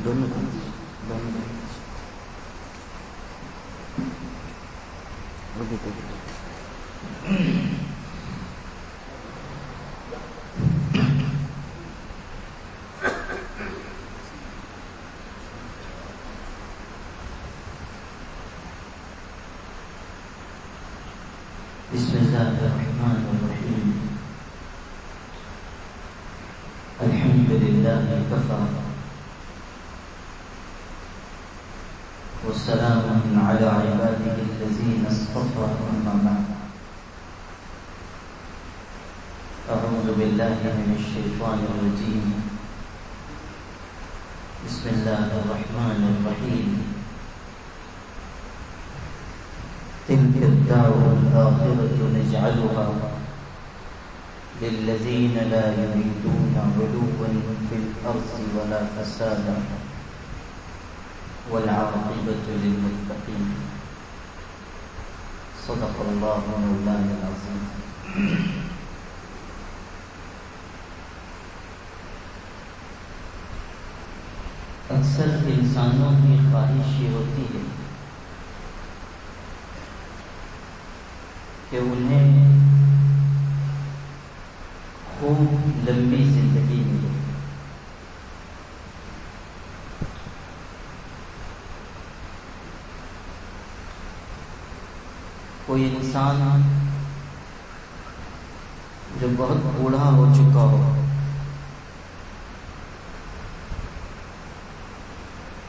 دونوں بسم اللہ الرحمن الرحیم الحمد للہ کفی والسلام علی عبادہ الذین اصطفى اما بعد اعوذ باللہ من الشیطان الرجیم بسم اللہ الرحمن الرحیم تلك الدار الآخرة نجعلها للذين لا يريدون علوا في الأرض ولا فسادا والعاقبة للمتقين صدق الله مولانا العظيم. اکثر انسانوں کی خواہش یہ ہوتی ہے کہ انہیں خوب لمبی زندگی ملے. کوئی انسان جو بہت بوڑھا ہو چکا ہو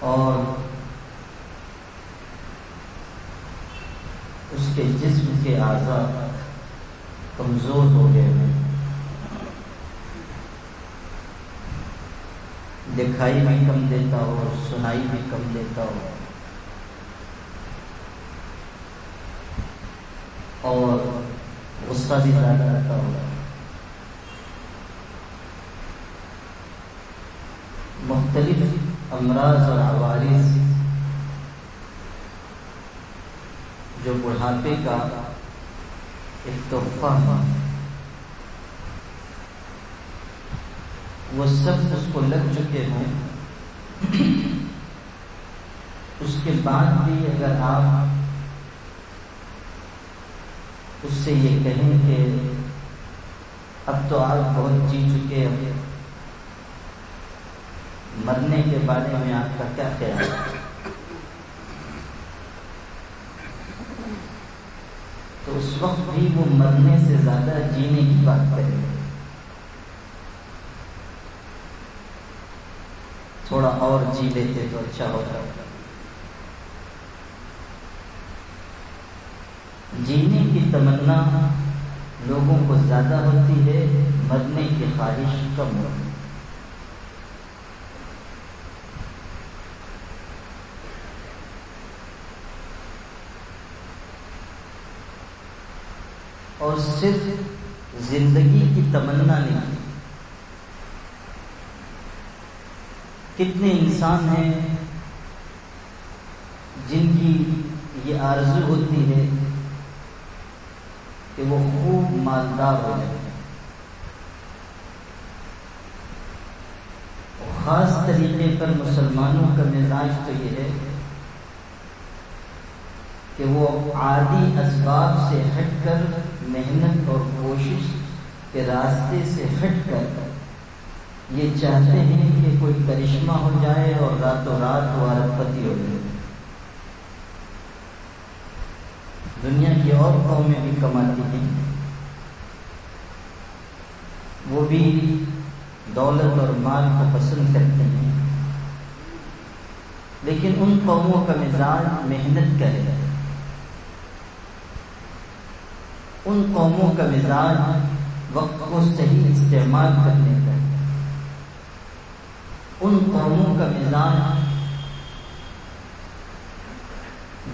اور اس کے جسم کے اعضاء کمزور ہو گئے ہیں، دکھائی بھی کم دیتا ہو، سنائی بھی کم دیتا ہو، اور غصہ بھی زیادہ رہتا ہوگا، مختلف امراض اور عوارض جو بڑھاپے کا ایک تحفہ ہے وہ سب اس کو لگ چکے ہیں. اس کے بعد بھی اگر آپ اس سے یہ کہیں کہ اب تو آپ بہت جی چکے ہیں، مرنے کے بارے میں آپ کا کیا خیال ہے، تو اس وقت بھی وہ مرنے سے زیادہ جینے کی بات کرے گا. تھوڑا اور جی لیتے تو اچھا ہوتا. جینے کی تمنا لوگوں کو زیادہ ہوتی ہے، مرنے کی خواہش کم ہوتی ہے. اور صرف زندگی کی تمنا نہیں. کتنے انسان ہیں جن کی یہ آرزو ہوتی ہے کہ وہ خوب مالدار ہو جائے. خاص طریقے پر مسلمانوں کا مزاج تو یہ ہے کہ وہ عادی اسباب سے ہٹ کر، محنت اور کوشش کے راستے سے ہٹ کر یہ چاہتے ہیں کہ کوئی کرشمہ ہو جائے اور راتوں رات وہ ارب پتی ہو جائے. دنیا کی اور قومیں بھی کماتی ہیں، وہ بھی دولت اور مال کو پسند کرتے ہیں، لیکن ان قوموں کا مزاج محنت کرے گا. ان قوموں کا مزاج وقت کو صحیح استعمال کرنے کا. ان قوموں کا مزاج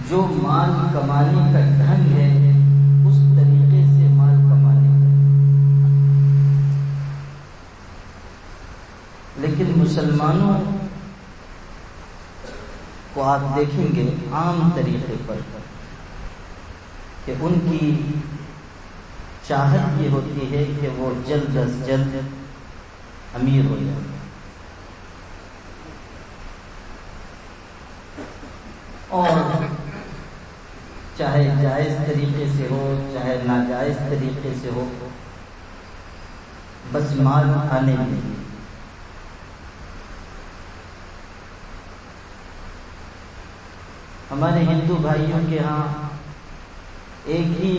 جو مال کمانے کا ڈھنگ ہے اس طریقے سے مال کمانے کا. لیکن مسلمانوں کو آپ دیکھیں گے عام طریقے پر کہ ان کی چاہت یہ ہوتی ہے کہ وہ جلد از جلد امیر ہو جائے. اور چاہے جائز طریقے سے ہو چاہے ناجائز طریقے سے ہو، بس مال آنے لگے۔ ہمارے ہندو بھائیوں کے ہاں ایک ہی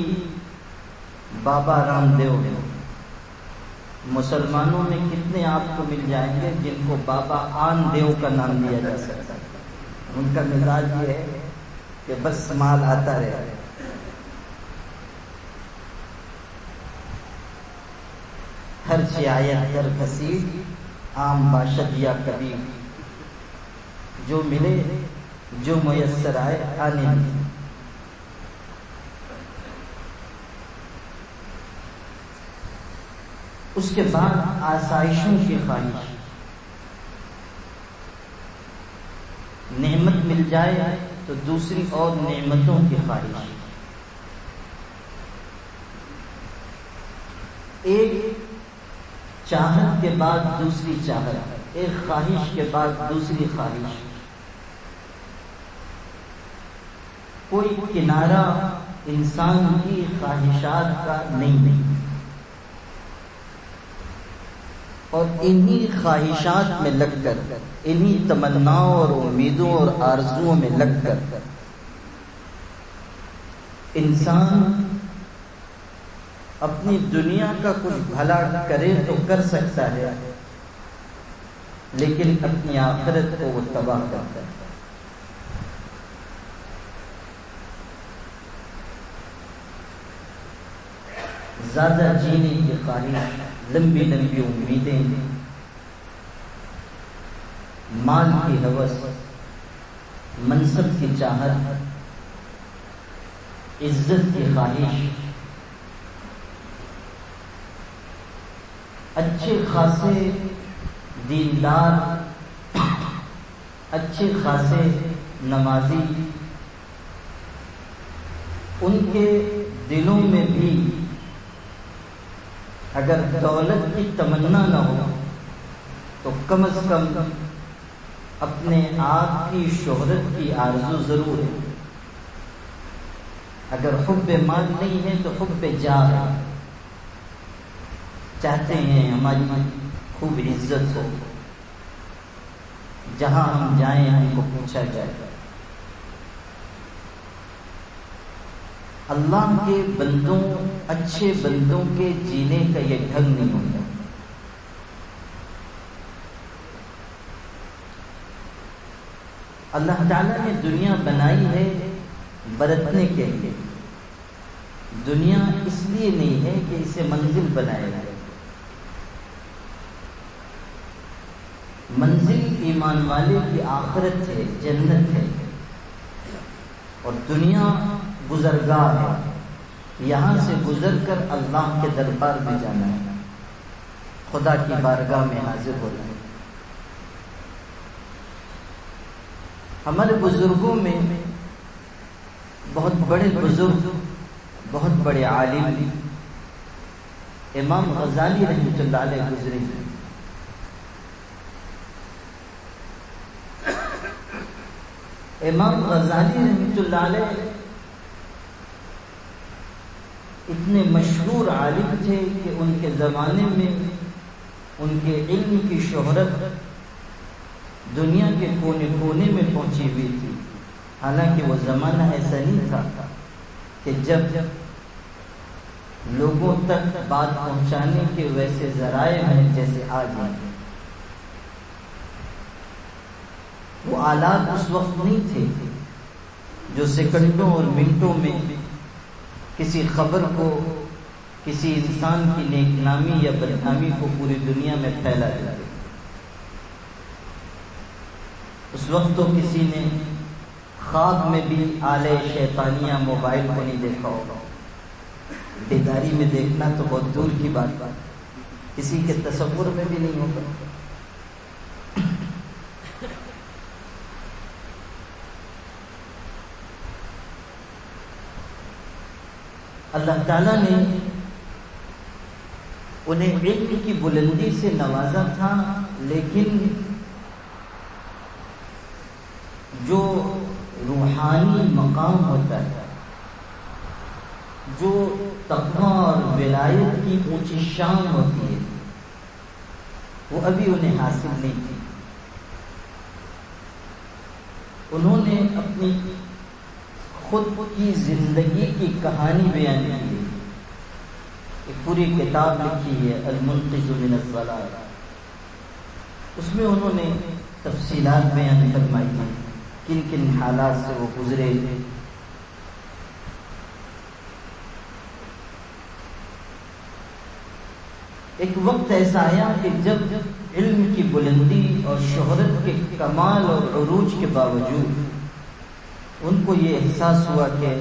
بابا رام دیو ہے، مسلمانوں میں کتنے آپ کو مل جائیں گے جن کو بابا آن دیو کا نام دیا جا سکتا ہے؟ ان کا مزاج یہ ہے کہ بس مال آتا رہے۔ ہر شایت در کثیر عام باشد یا کبیر، جو ملے جو میسر آئے آنے لگے۔ اس کے بعد آسائشوں کی خواہش، نعمت مل جائے تو دوسری اور نعمتوں کی خواہش، ایک چاہت کے بعد دوسری چاہت، ایک خواہش کے بعد دوسری خواہش، کوئی کنارہ انسان کی خواہشات کا نہیں، اور انہی خواہشات میں لگ کر، انہی تمناؤں اور امیدوں اور آرزوؤں میں لگ کر انسان اپنی دنیا کا کچھ بھلا کرے تو کر سکتا ہے، لیکن اپنی آخرت کو وہ تباہ کرتا ہے۔ زیادہ جینے کی خواہش، لمبی لمبی امیدیں، مال کی ہوس، منصب کی چاہت، عزت کی خواہش، اچھے خاصے دیندار، اچھے خاصے نمازی، ان کے دلوں میں بھی اگر دولت کی تمنا نہ ہو تو کم از کم اپنے آپ کی شہرت کی آرزو ضرور ہے۔ اگر حب مال نہیں ہے تو حب جاہ ہے، چاہتے ہیں ہماری خوب عزت ہو، جہاں ہم جائیں ہم کو پوچھا جائے۔ اللہ کے بندوں، اچھے بندوں کے جینے کا یہ ڈھنگ نہیں ہوتا۔ اللہ تعالیٰ نے دنیا بنائی ہے برتنے کے لیے، دنیا اس لیے نہیں ہے کہ اسے منزل بنایا جائے۔ منزل ایمان والے کی آخرت ہے، جنت ہے، اور دنیا گزرگاہ ہے، یہاں سے گزر کر اللہ کے دربار میں جانا ہے، خدا کی بارگاہ میں حاضر ہونا ہے۔ ہمارے بزرگوں میں بہت بڑے بزرگ، بہت بڑے عالم امام غزالی رحمۃ اللہ علیہ گزرے ہیں۔ امام غزالی رحمۃ اللہ علیہ اتنے مشہور عالم تھے کہ ان کے زمانے میں ان کے علم کی شہرت دنیا کے کونے کونے میں پہنچی ہوئی تھی۔ حالانکہ وہ زمانہ ایسا نہیں تھا کہ جب لوگوں تک بات پہنچانے کے ویسے ذرائع ہیں جیسے آج ہیں۔ وہ آلات اس وقت نہیں تھے جو سیکنڈوں اور منٹوں میں کسی خبر کو، کسی انسان کی نیک نامی یا بدنامی کو پوری دنیا میں پھیلا دیتے۔ اس وقت تو کسی نے خواب میں بھی آلے شیطانیہ موبائل کو نہیں دیکھا ہوگا، بیداری میں دیکھنا تو بہت دور کی بات، کسی کے تصور میں بھی نہیں ہوگا۔ اللہ تعالیٰ نے انہیں علم کی بلندی سے نوازا تھا، لیکن جو روحانی روحانی مقام ہوتا ہے، جو تقویٰ اور ولایت کی اونچی شان ہوتی ہے، وہ ابھی انہیں حاصل نہیں تھی۔ انہوں نے اپنی خود کی زندگی کی کہانی بیان کی ہے، ایک پوری کتاب لکھی ہے المنقذ من الضلال، اس میں انہوں نے تفصیلات بیان فرمائی ہیں، کن کن حالات سے وہ گزرے۔ ایک وقت ایسا آیا کہ جب علم کی بلندی اور شہرت کے کمال اور عروج کے باوجود ان کو یہ احساس ہوا کہ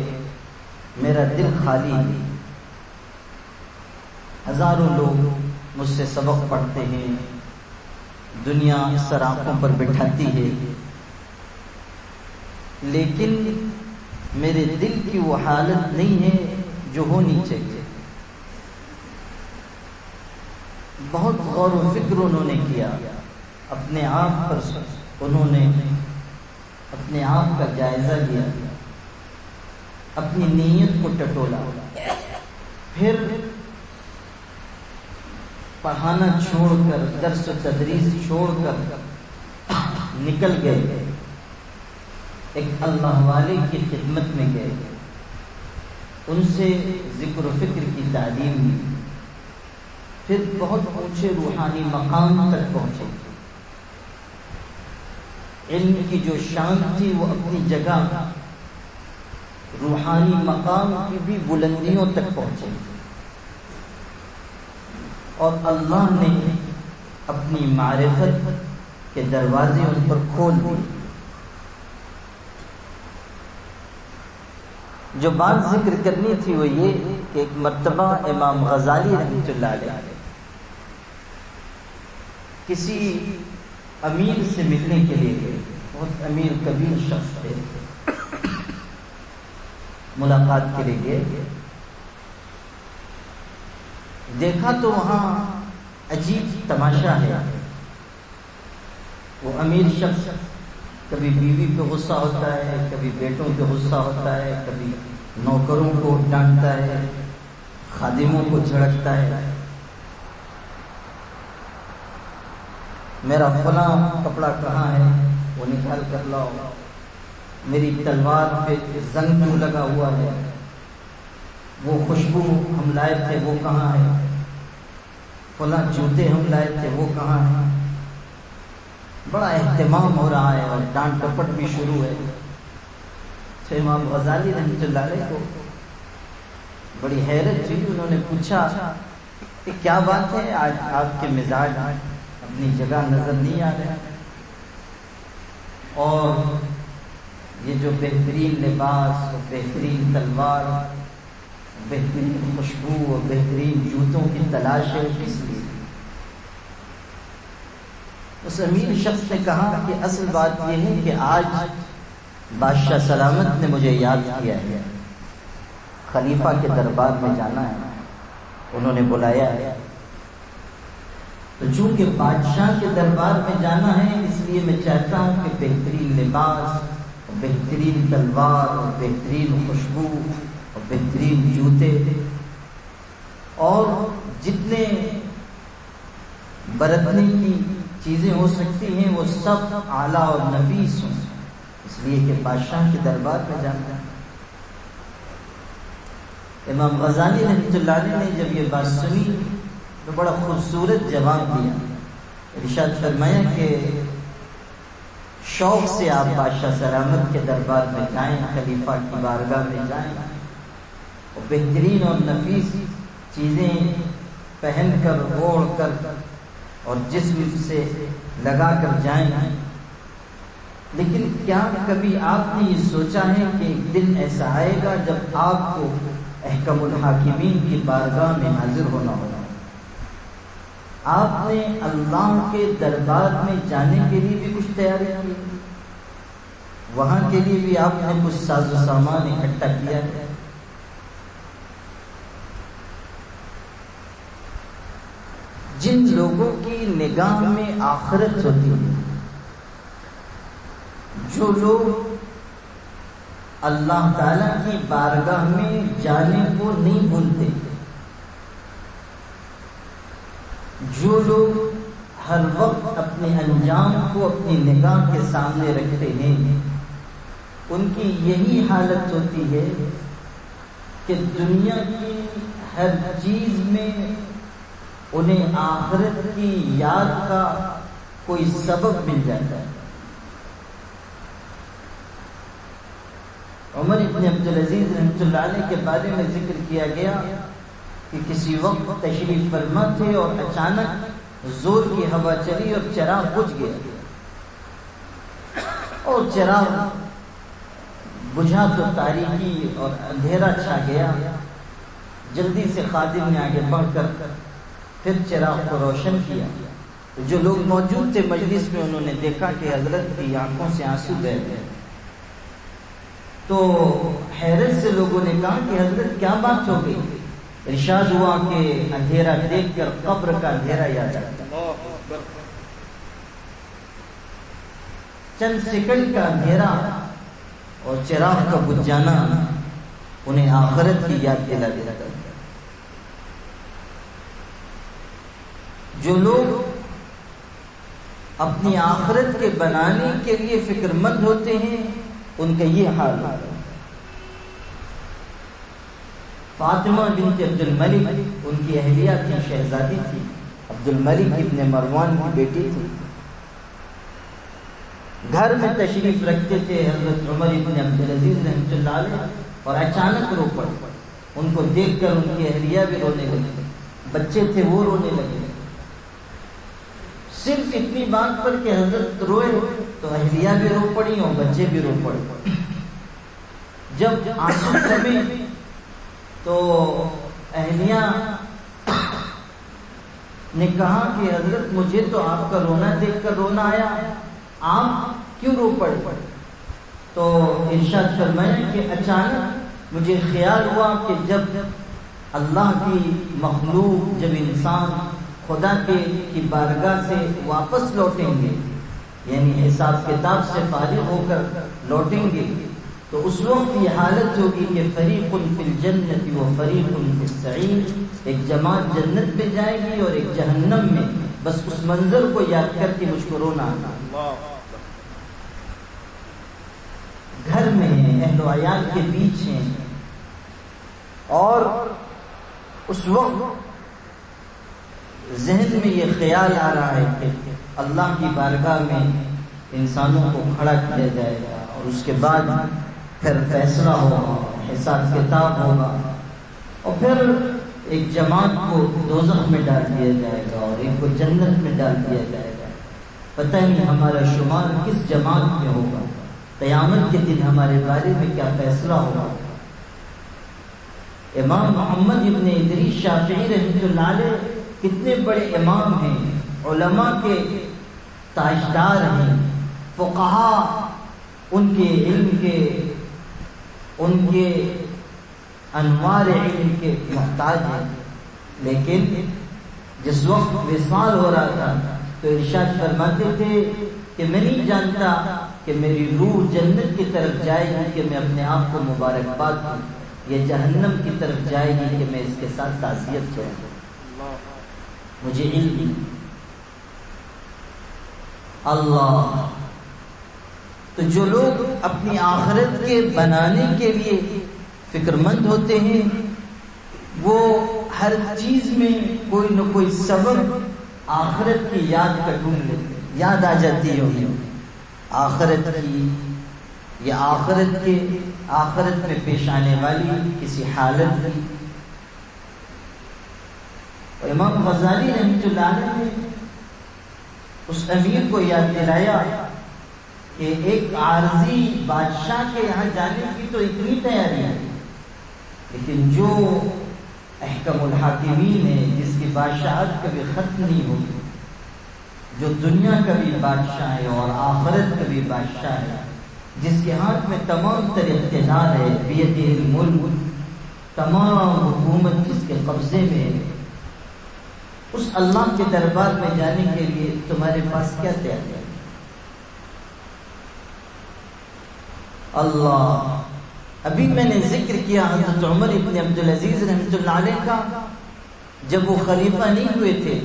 میرا دل خالی ہے، ہزاروں لوگ مجھ سے سبق پڑھتے ہیں، دنیا سر آنکھوں پر بٹھاتی ہے، لیکن میرے دل کی وہ حالت نہیں ہے جو ہونی چاہیے۔ بہت غور و فکر انہوں نے کیا، اپنے آپ پر انہوں نے اپنے آپ کا جائزہ لیا، اپنی نیت کو ٹٹولا، پھر پڑھانا چھوڑ کر، درس و تدریس چھوڑ کر نکل گئے، ایک اللہ والے کی خدمت میں گئے، ان سے ذکر و فکر کی تعلیم لی، پھر بہت اونچے روحانی مقام تک پہنچے۔ علم کی جو شان تھی وہ اپنی جگہ، روحانی مقام کی بھی بلندیوں تک پہنچے، اور اللہ نے اپنی معرفت کے دروازے ان پر کھول دیے۔ جو بات ذکر کرنی تھی وہ یہ کہ ایک مرتبہ امام غزالی رحمۃ اللہ علیہ کسی امیر سے ملنے کے لیے گئے، بہت امیر کبیر شخص تھے، ملاقات کے لیے گئے، دیکھا تو وہاں عجیب تماشا ہے۔ وہ امیر شخص کبھی بیوی پہ غصہ ہوتا ہے، کبھی بیٹوں پہ غصہ ہوتا ہے، کبھی نوکروں کو ڈانٹتا ہے، خادموں کو جھڑکتا ہے۔ میرا فلاں کپڑا کہاں ہے، وہ نکال کر لاؤ، میری تلوار پہ زنگ کیوں لگا ہوا ہے، وہ خوشبو ہم لائے تھے وہ کہاں ہے، فلاں جوتے ہم لائے تھے وہ کہاں ہیں۔ بڑا اہتمام ہو رہا ہے اور ڈانٹ ڈپٹ بھی شروع ہے۔ تو امام غزالی رحمۃ اللہ علیہ کو بڑی حیرت ہوئی، انہوں نے پوچھا کہ کیا بات ہے، آج آپ کے مزاج اپنی جگہ نظر نہیں آ رہے، اور یہ جو بہترین لباس اور بہترین تلوار، بہترین خوشبو اور بہترین جوتوں کی تلاش ہے کس لیے؟ اس امیر شخص نے کہا کہ اصل بات یہ ہے کہ آج بادشاہ سلامت نے مجھے یاد کیا ہے، خلیفہ کے دربار میں جانا ہے، انہوں نے بلایا ہے، تو چونکہ بادشاہ کے دربار میں جانا ہے اس لیے میں چاہتا ہوں کہ بہترین لباس، بہترین تلوار اور بہترین خوشبو اور بہترین جوتے اور جتنے برتنے کی چیزیں ہو سکتی ہیں وہ سب اعلیٰ اور نفیس ہوں، اس لیے کہ بادشاہ کے دربار میں جانا ہے۔ امام غزالی رحمۃ اللہ علیہ نے جب یہ بات سنی تو بڑا خوبصورت جواب دیا، ارشاد فرمایا کہ شوق سے آپ بادشاہ سلامت کے دربار میں جائیں، خلیفہ کی بارگاہ میں جائیں، اور بہترین اور نفیس چیزیں پہن کر، اوڑھ کر اور جسم سے لگا کر جائیں، لیکن کیا کبھی آپ نے یہ سوچا ہے کہ ایک دن ایسا آئے گا جب آپ کو احکم الحاکمین کی بارگاہ میں حاضر ہونا ہوگا؟ آپ نے اللہ کے دربار میں جانے کے لیے بھی کچھ تیاری کی، وہاں کے لیے بھی آپ نے کچھ ساز و سامان اکٹھا کیا ہے۔ جن لوگوں کی نگاہ میں آخرت ہوتی ہے، جو لوگ اللہ تعالیٰ کی بارگاہ میں جانے کو نہیں بھولتے. جو لوگ ہر وقت اپنے انجام کو اپنی نگاہ کے سامنے رکھتے ہیں ان کی یہی حالت ہوتی ہے کہ دنیا کی ہر چیز میں انہیں آخرت کی یاد کا کوئی سبب مل جاتا ہے. عمر ابن عبدالعزیز رحمۃ اللہ علیہ کے بارے میں ذکر کیا گیا کہ کسی وقت تشریف فرما تھے اور اچانک زور کی ہوا چلی اور چراغ بجھ گیا اور چراغ بجھا تو تاریکی اور اندھیرا چھا گیا. جلدی سے خادم نے آگے بڑھ کر پھر چراغ کو روشن کیا. جو لوگ موجود تھے مجلس میں انہوں نے دیکھا کہ حضرت کی آنکھوں سے آنسو بہہ گئے. تو حیرت سے لوگوں نے کہا کہ حضرت کیا بات ہو گئی؟ ارشاد ہوا کہ اندھیرا دیکھ کر قبر کا اندھیرا یاد آتا ہے. چند سیکنڈ کا اندھیرا اور چراغ کا بجھ جانا انہیں آخرت کی یاد دلا دیتا ہے. جو لوگ اپنی آخرت کے بنانے کے لیے فکر مند ہوتے ہیں ان کا یہ حال ہے. فاطمہ بنت عبد الملک ان کی اہلیہ تھی، شہزادی تھی، عبد الملک ابن مروان کی بیٹی تھی. گھر میں تشریف رکھتے تھے حضرت عمر ابن عبدالعزیز رحمۃ اللہ علیہ اور اچانک رو پڑے. ان کو دیکھ کر ان کی اہلیہ بھی رونے لگے، بچے تھے وہ رونے لگے. صرف اتنی بات پر کہ حضرت روئے تو اہلیہ بھی رو پڑی اور بچے بھی رو پڑے. جب آنسو تھمے تو اہلیہ نے کہا کہ حضرت مجھے تو آپ کا رونا دیکھ کر رونا آیا، آپ کیوں رو پڑے؟ تو ارشاد فرمایا کہ اچانک مجھے خیال ہوا کہ جب اللہ کی مخلوق، جب انسان خدا کی بارگاہ سے واپس لوٹیں گے، یعنی حساب کتاب سے فارغ ہو کر لوٹیں گے، تو اس وقت یہ حالت ہوگی کہ فریق فی الجنت و فریق فی السعیر، ایک جماعت جنت میں جائے گی اور ایک جہنم میں. بس اس منظر کو یاد کر کے مجھ کو رونا آتا. گھر میں ہیں، اہل و عیال کے بیچ ہیں، اور اس وقت ذہن میں یہ خیال آ رہا ہے کہ اللہ کی بارگاہ میں انسانوں کو کھڑا کیا جائے گا اور اس کے بعد پھر فیصلہ ہوگا، حساب کتاب ہوگا، اور پھر ایک جماعت کو دوزخ میں ڈال دیا جائے گا اور ایک کو جنت میں ڈال دیا جائے گا. پتہ نہیں ہمارا شمار کس جماعت میں ہوگا، قیامت کے دن ہمارے بارے میں کیا فیصلہ ہوگا. امام محمد ابن ادریس شافعی رحمۃ اللہ علیہ کتنے بڑے امام ہیں، علماء کے تاجدار ہیں، فقہاء ان کے علم کے، ان کے انوار علم کے محتاج ہیں. لیکن جس وقت وصال ہو رہا تھا تو ارشاد فرماتے تھے کہ میں نہیں جانتا کہ میری روح جنت کی طرف جائے گی کہ میں اپنے آپ کو مبارکباد دوں، یہ جہنم کی طرف جائے گی کہ میں اس کے ساتھ تعزیت کروں. مجھے علم نہیں. اللہ تو جو لوگ اپنی آخرت کے بنانے کے لیے فکر مند ہوتے ہیں وہ ہر چیز میں کوئی نہ کوئی سبب آخرت کی یاد کا ڈھونڈ لیتے. یاد آ جاتی ہوگی آخرت کی، یا آخرت میں پیش آنے والی کسی حالت کی. امام غزالی رحمۃ اللہ علیہ نے اس امیر کو یاد دلایا کہ ایک عارضی بادشاہ کے یہاں جانے کی تو اتنی تیاری ہے، لیکن جو احکم الحاکمین ہے، جس کی بادشاہت کبھی ختم نہیں ہوگی، جو دنیا کا بھی بادشاہ ہے اور آخرت کا بھی بادشاہ ہے، جس کے ہاتھ میں تمام تر اقتدار ہے، بیدہ الملک، تمام حکومت جس کے قبضے میں ہے، اس اللہ کے دربار میں جانے کے لیے تمہارے پاس کیا تیاری ہے؟ اللہ ابھی میں نے ذکر کیا حضرت عمر ابن عبدالعزیز رحمۃ اللہ علیہ کا، جب وہ خلیفہ نہیں ہوئے تھے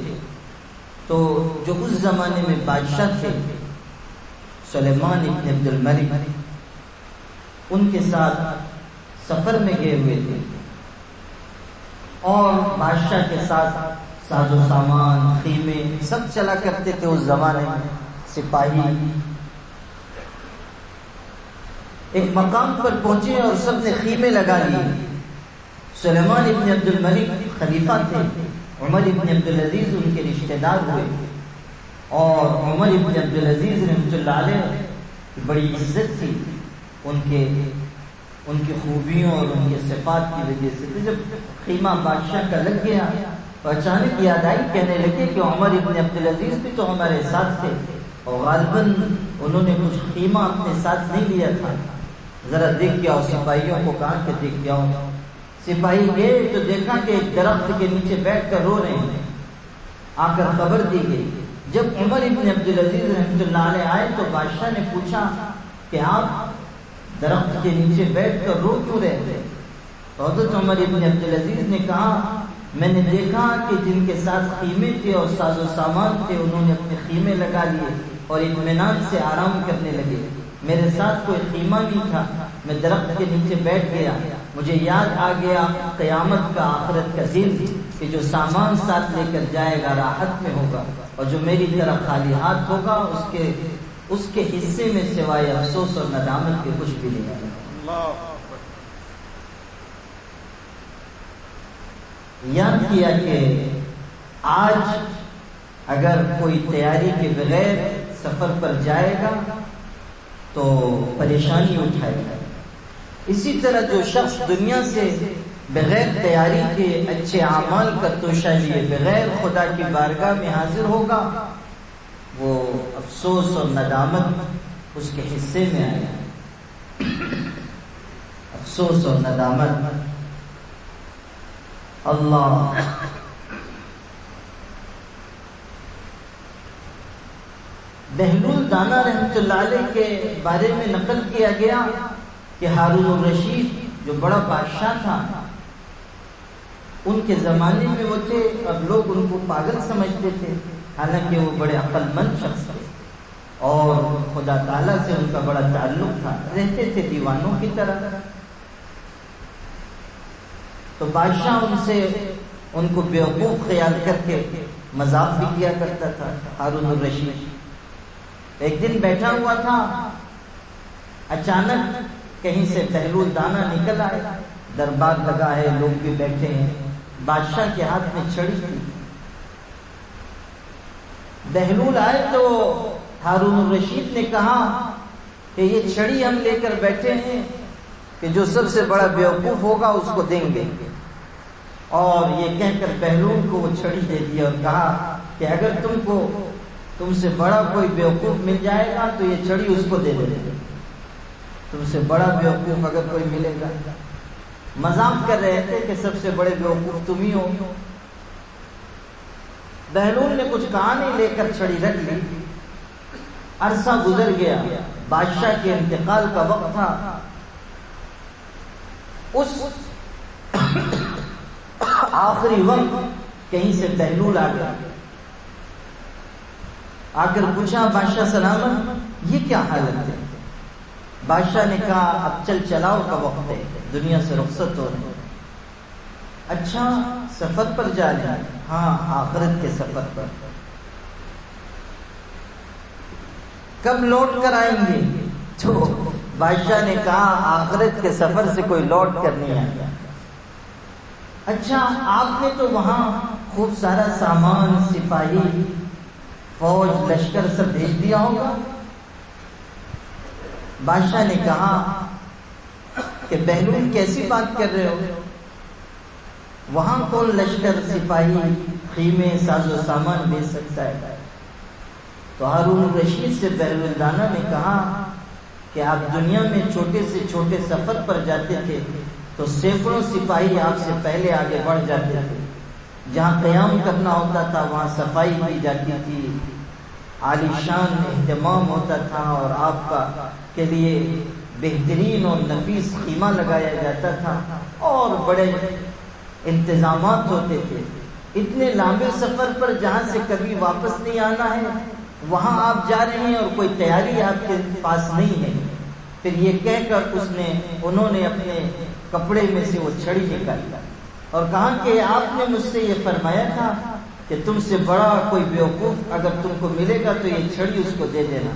تو جو اس زمانے میں بادشاہ تھے سلیمان ابن عبد الملک، ان کے ساتھ سفر میں گئے ہوئے تھے، اور بادشاہ کے ساتھ ساز و سامان، خیمے سب چلا کرتے تھے اس زمانے میں، سپاہی۔ ایک مقام پر پہنچے اور سب نے خیمے لگا لیے۔ سلیمان ابن عبد الملک خلیفہ تھے، عمر ابن عبدالعزیز ان کے رشتہ دار ہوئے، اور عمر ابن عبدالعزیز رحمۃ اللہ علیہ کی بڑی عزت تھی ان کی خوبیوں اور ان کے صفات کی وجہ سے۔ تو جب خیمہ بادشاہ کا لگ گیا تو اچانک یاد آئی، کہنے لگے کہ عمر ابن عبدالعزیز بھی تو ہمارے ساتھ تھے، اور غالباً انہوں نے کچھ خیمہ اپنے ساتھ نہیں لیا تھا، ذرا دیکھ کے آؤ۔ سپاہیوں کو کہا کہ دیکھ کے آؤ۔ سپاہی گئے تو دیکھا کہ ایک درخت کے نیچے بیٹھ کر رو رہے ہیں۔ آ کر خبر دی گئی۔ جب عمر ابن عبدالعزیز رحمۃ اللہ علیہ آئے تو بادشاہ نے پوچھا کہ آپ درخت کے نیچے بیٹھ کر رو کیوں رہے تھے؟ تو حضرت عمر ابن عبدالعزیز نے کہا، میں نے دیکھا کہ جن کے ساتھ خیمے تھے اور ساز و سامان تھے انہوں نے اپنے خیمے لگا لیے اور اطمینان سے آرام کرنے لگے، میرے ساتھ کوئی خیمہ نہیں تھا، میں درخت کے نیچے بیٹھ گیا، مجھے یاد آ گیا قیامت کا، آخرت کا دن، کہ جو سامان ساتھ لے کر جائے گا راحت میں ہوگا، اور جو میری طرح خالی ہاتھ ہوگا اس کے حصے میں سوائے افسوس اور ندامت کے کچھ بھی نہیں آئے۔ یاد کیا کہ آج اگر کوئی تیاری کے بغیر سفر پر جائے گا تو پریشانی اٹھائے گا، اسی طرح جو شخص دنیا سے بغیر تیاری کے اچھے اعمال کا توشہ لیے بغیر خدا کی بارگاہ میں حاضر ہوگا، وہ افسوس اور ندامت اس کے حصے میں آئے گا۔ افسوس اور ندامت۔ اللہ بہلول دانا رحمۃ اللہ علیہ کے بارے میں نقل کیا گیا کہ ہارون الرشید جو بڑا بادشاہ تھا، ان کے زمانے میں وہ تھے، اب لوگ ان کو پاگل سمجھتے تھے، حالانکہ وہ بڑے عقل مند شخص تھے اور خدا تعالیٰ سے ان کا بڑا تعلق تھا، رہتے تھے دیوانوں کی طرح۔ تو بادشاہ ان کو بیوقوف خیال کر کے مذاق بھی کیا کرتا تھا۔ ہارون الرشید ایک دن بیٹھا ہوا تھا، اچانک کہیں سے بہلول دانا نکل آئے، دربار لگا ہے، لوگ بھی بیٹھے ہیں، بادشاہ کے ہاتھ میں چھڑی تھی۔ بہلول آئے تو ہارون الرشید نے کہا کہ یہ چھڑی ہم لے کر بیٹھے ہیں کہ جو سب سے بڑا بیوقوف ہوگا اس کو دیں گے، اور یہ کہہ کر بہلول کو وہ چھڑی دے دی اور کہا کہ اگر تم سے بڑا کوئی بیوقوف مل جائے گا تو یہ چھڑی اس کو دے دے، تم سے بڑا بیوقوف اگر کوئی ملے گا۔ مذاق کر رہے تھے کہ سب سے بڑے بیوقوف تم ہی ہو۔ بہلول نے کچھ کہا نہیں، لے کر چھڑی رکھ لی۔ عرصہ گزر گیا، بادشاہ کے انتقال کا وقت تھا۔ اس آخری وقت کہیں سے بہلول آ گیا، آ کر پوچھا بادشاہ سلامت، یہ کیا حالت ہے؟ بادشاہ نے کہا اب چلاؤ کا وقت ہے، دنیا سے رخصت ہو رہے۔ اچھا سفر پر جا رہے ہیں؟ ہاں آخرت کے سفر پر۔ کب لوٹ کر آئیں گے؟ تو بادشاہ نے کہا آخرت کے سفر سے کوئی لوٹ کر نہیں آئے گا۔ اچھا آپ نے تو وہاں خوب سارا سامان، سپاہی، فوج، لشکر سب بھیج دیا ہوگا؟ بادشاہ نے کہا کہ بہلول کیسی بات کر رہے ہو، وہاں کون لشکر، سپاہی، خیمے، ساز و سامان بھیج سکتا ہے؟ تو ہارون الرشید سے بہلول دانا نے کہا کہ آپ دنیا میں چھوٹے سے چھوٹے سفر پر جاتے تھے تو سینکڑوں سپاہی آپ سے پہلے آگے بڑھ جاتے تھے، جہاں قیام کرنا ہوتا تھا وہاں صفائی کی جاتی تھی، عالی شان اہتمام ہوتا تھا، اور آپ کے لیے بہترین اور نفیس خیمہ لگایا جاتا تھا اور بڑے انتظامات ہوتے تھے. اتنے لمبے سفر پر جہاں سے کبھی واپس نہیں آنا ہے وہاں آپ جا رہے ہیں اور کوئی تیاری آپ کے پاس نہیں ہے. پھر یہ کہہ کر انہوں نے اپنے کپڑے میں سے وہ چھڑی نکالی اور کہا کہ آپ نے مجھ سے یہ فرمایا تھا کہ تم سے بڑا کوئی بیوقوف اگر تم کو ملے گا تو یہ چھڑی اس کو دے دینا.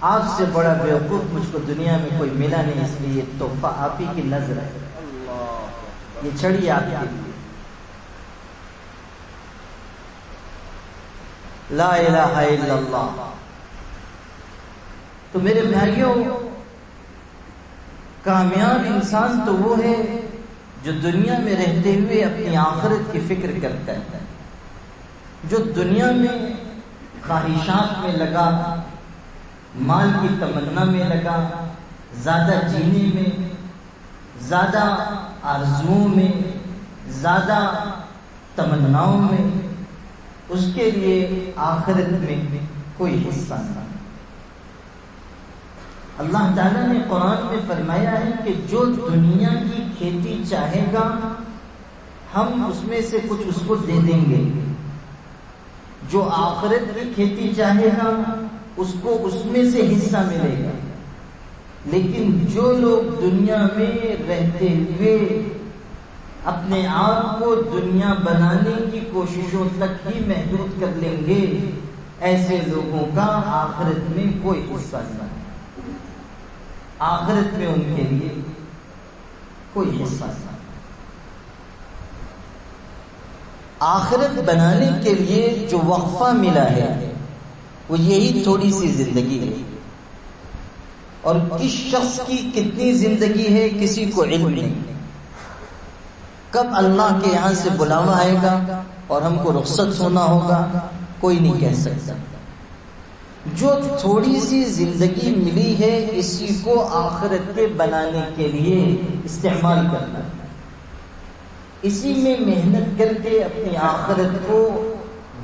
آپ سے بڑا بیوقوف مجھ کو دنیا میں کوئی ملا نہیں، اس لیے یہ تحفہ آپ ہی کی نظر ہے، یہ چھڑی آپ کے لیے. لا الہ الا اللہ. تو میرے بھائیوں، کامیاب انسان تو وہ ہے جو دنیا میں رہتے ہوئے اپنی آخرت کی فکر کرتا ہے، جو دنیا میں خواہشات میں لگا، مال کی تمنا میں لگا، زیادہ جینے میں، زیادہ آرزوؤں میں، زیادہ تمناؤں میں، اس کے لیے آخرت میں کوئی حصہ نہ. اللہ تعالیٰ نے قرآن میں فرمایا ہے کہ جو دنیا کی کھیتی چاہے گا ہم اس میں سے کچھ اس کو دے دیں گے، جو آخرت کی کھیتی چاہے گا اس کو اس میں سے حصہ ملے گا. لیکن جو لوگ دنیا میں رہتے ہوئے اپنے آپ کو دنیا بنانے کی کوششوں تک ہی محدود کر لیں گے، ایسے لوگوں کا آخرت میں کوئی حصہ نہیں، آخرت میں ان کے لیے کوئی حصہ نہیں. آخرت بنانے کے لیے جو وقفہ ملا ہے وہ یہی تھوڑی سی زندگی ہے، اور کس شخص کی کتنی زندگی ہے کسی کو علم نہیں. کب اللہ کے یہاں سے بلاوا آئے گا اور ہم کو رخصت ہونا ہوگا کوئی نہیں کہہ سکتا. جو تھوڑی سی زندگی ملی ہے اسی کو آخرت کے بنانے کے لیے استعمال کرنا، اسی میں محنت کر کے اپنی آخرت کو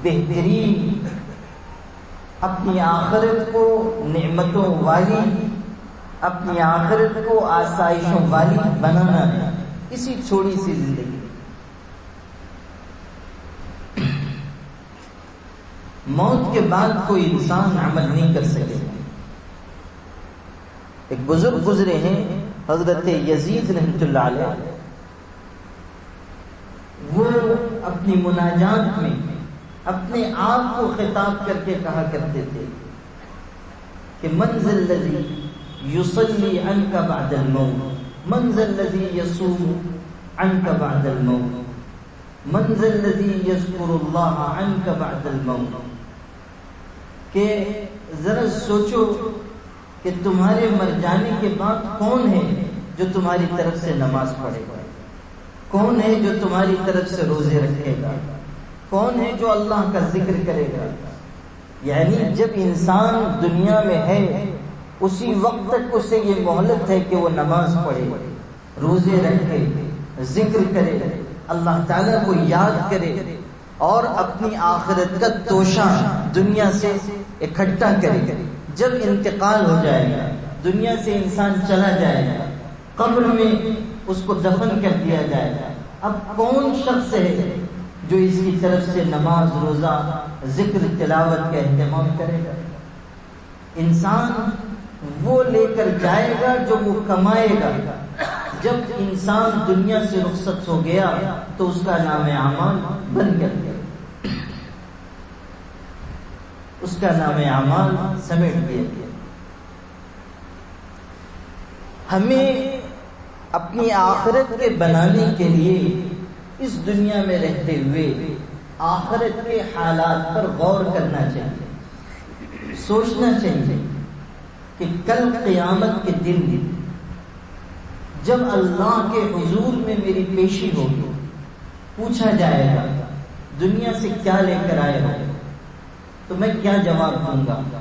بہترین، اپنی آخرت کو نعمتوں والی، اپنی آخرت کو آسائشوں والی بنانا ہے، اسی تھوڑی سی زندگی. موت کے بعد کوئی انسان عمل نہیں کر سکے. ایک بزرگ گزرے ہیں حضرت یزید رحمۃ اللہ علیہ، وہ اپنی مناجات میں اپنے آپ کو خطاب کر کے کہا کرتے تھے کہ من ذا الذی یصلی عنک بعد الموت، من ذا الذی یصوم عنک بعد الموت، من ذا الذی یذکر اللہ عنک بعد الموت. کہ ذرا سوچو کہ تمہارے مر جانے کے بعد کون ہے جو تمہاری طرف سے نماز پڑھے گا، کون ہے جو تمہاری طرف سے روزے رکھے گا، کون ہے جو اللہ کا ذکر کرے گا. یعنی جب انسان دنیا میں ہے اسی وقت تک اسے یہ مہلت ہے کہ وہ نماز پڑھے، روزے رکھے، ذکر کرے، اللہ تعالیٰ کو یاد کرے اور اپنی آخرت کا توشہ دنیا سے اکٹھا کرے. جب انتقال ہو جائے گا، دنیا سے انسان چلا جائے گا، قبر میں اس کو دفن کر دیا جائے گا، اب کون شخص ہے جو اس کی طرف سے نماز، روزہ، ذکر، تلاوت کا اہتمام کرے گا؟ انسان وہ لے کر جائے گا جو وہ کمائے گا. جب انسان دنیا سے رخصت ہو گیا تو اس کا نام اعمال بند کر دیا، اس کا نام اعمال سمیٹ دیا گیا. ہمیں اپنی آخرت کے بنانے کے لیے اس دنیا میں رہتے ہوئے آخرت کے حالات پر غور کرنا چاہیے، سوچنا چاہیے کہ کل قیامت کے دن جب اللہ کے حضور میں میری پیشی ہوگی، پوچھا جائے گا دنیا سے کیا لے کر آئے ہو، تو میں کیا جواب دوں گا؟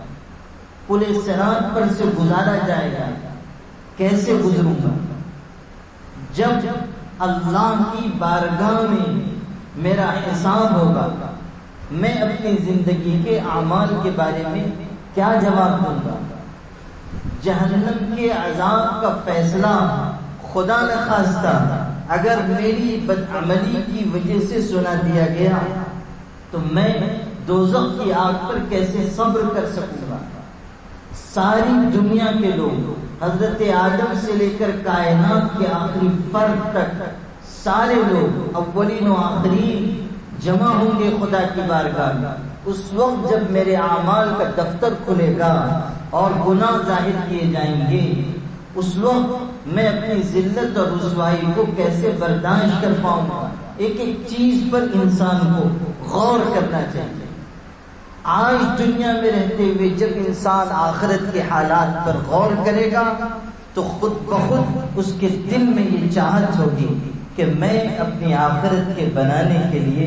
پل صراط پر سے گزارا جائے گا، کیسے گزروں گا؟ جب اللہ کی بارگاہ میں میرا حساب ہوگا، میں اپنی زندگی کے اعمال کے بارے میں کیا جواب دوں گا؟ جہنم کے عذاب کا فیصلہ خدا نخواستہ اگر میری بدعملی کی وجہ سے سنا دیا گیا تو میں دوزخ کی آگ پر کیسے صبر کر سکوں گا؟ ساری دنیا کے لوگ حضرت آدم سے لے کر کائنات کے آخری فرد تک سارے لوگ اولین و آخرین جمع ہوں گے خدا کی بارگاہ میں. اس وقت جب میرے اعمال کا دفتر کھلے گا اور گناہ ظاہر کیے جائیں گے، اس وقت میں اپنی ذلت اور رسوائی کو کیسے برداشت کر پاؤں گا؟ ایک ایک چیز پر انسان کو غور کرنا چاہیے. آج دنیا میں رہتے ہوئے جب انسان آخرت کے حالات پر غور کرے گا تو خود بخود اس کے دل میں یہ چاہت ہوگی کہ میں اپنی آخرت کے بنانے کے لیے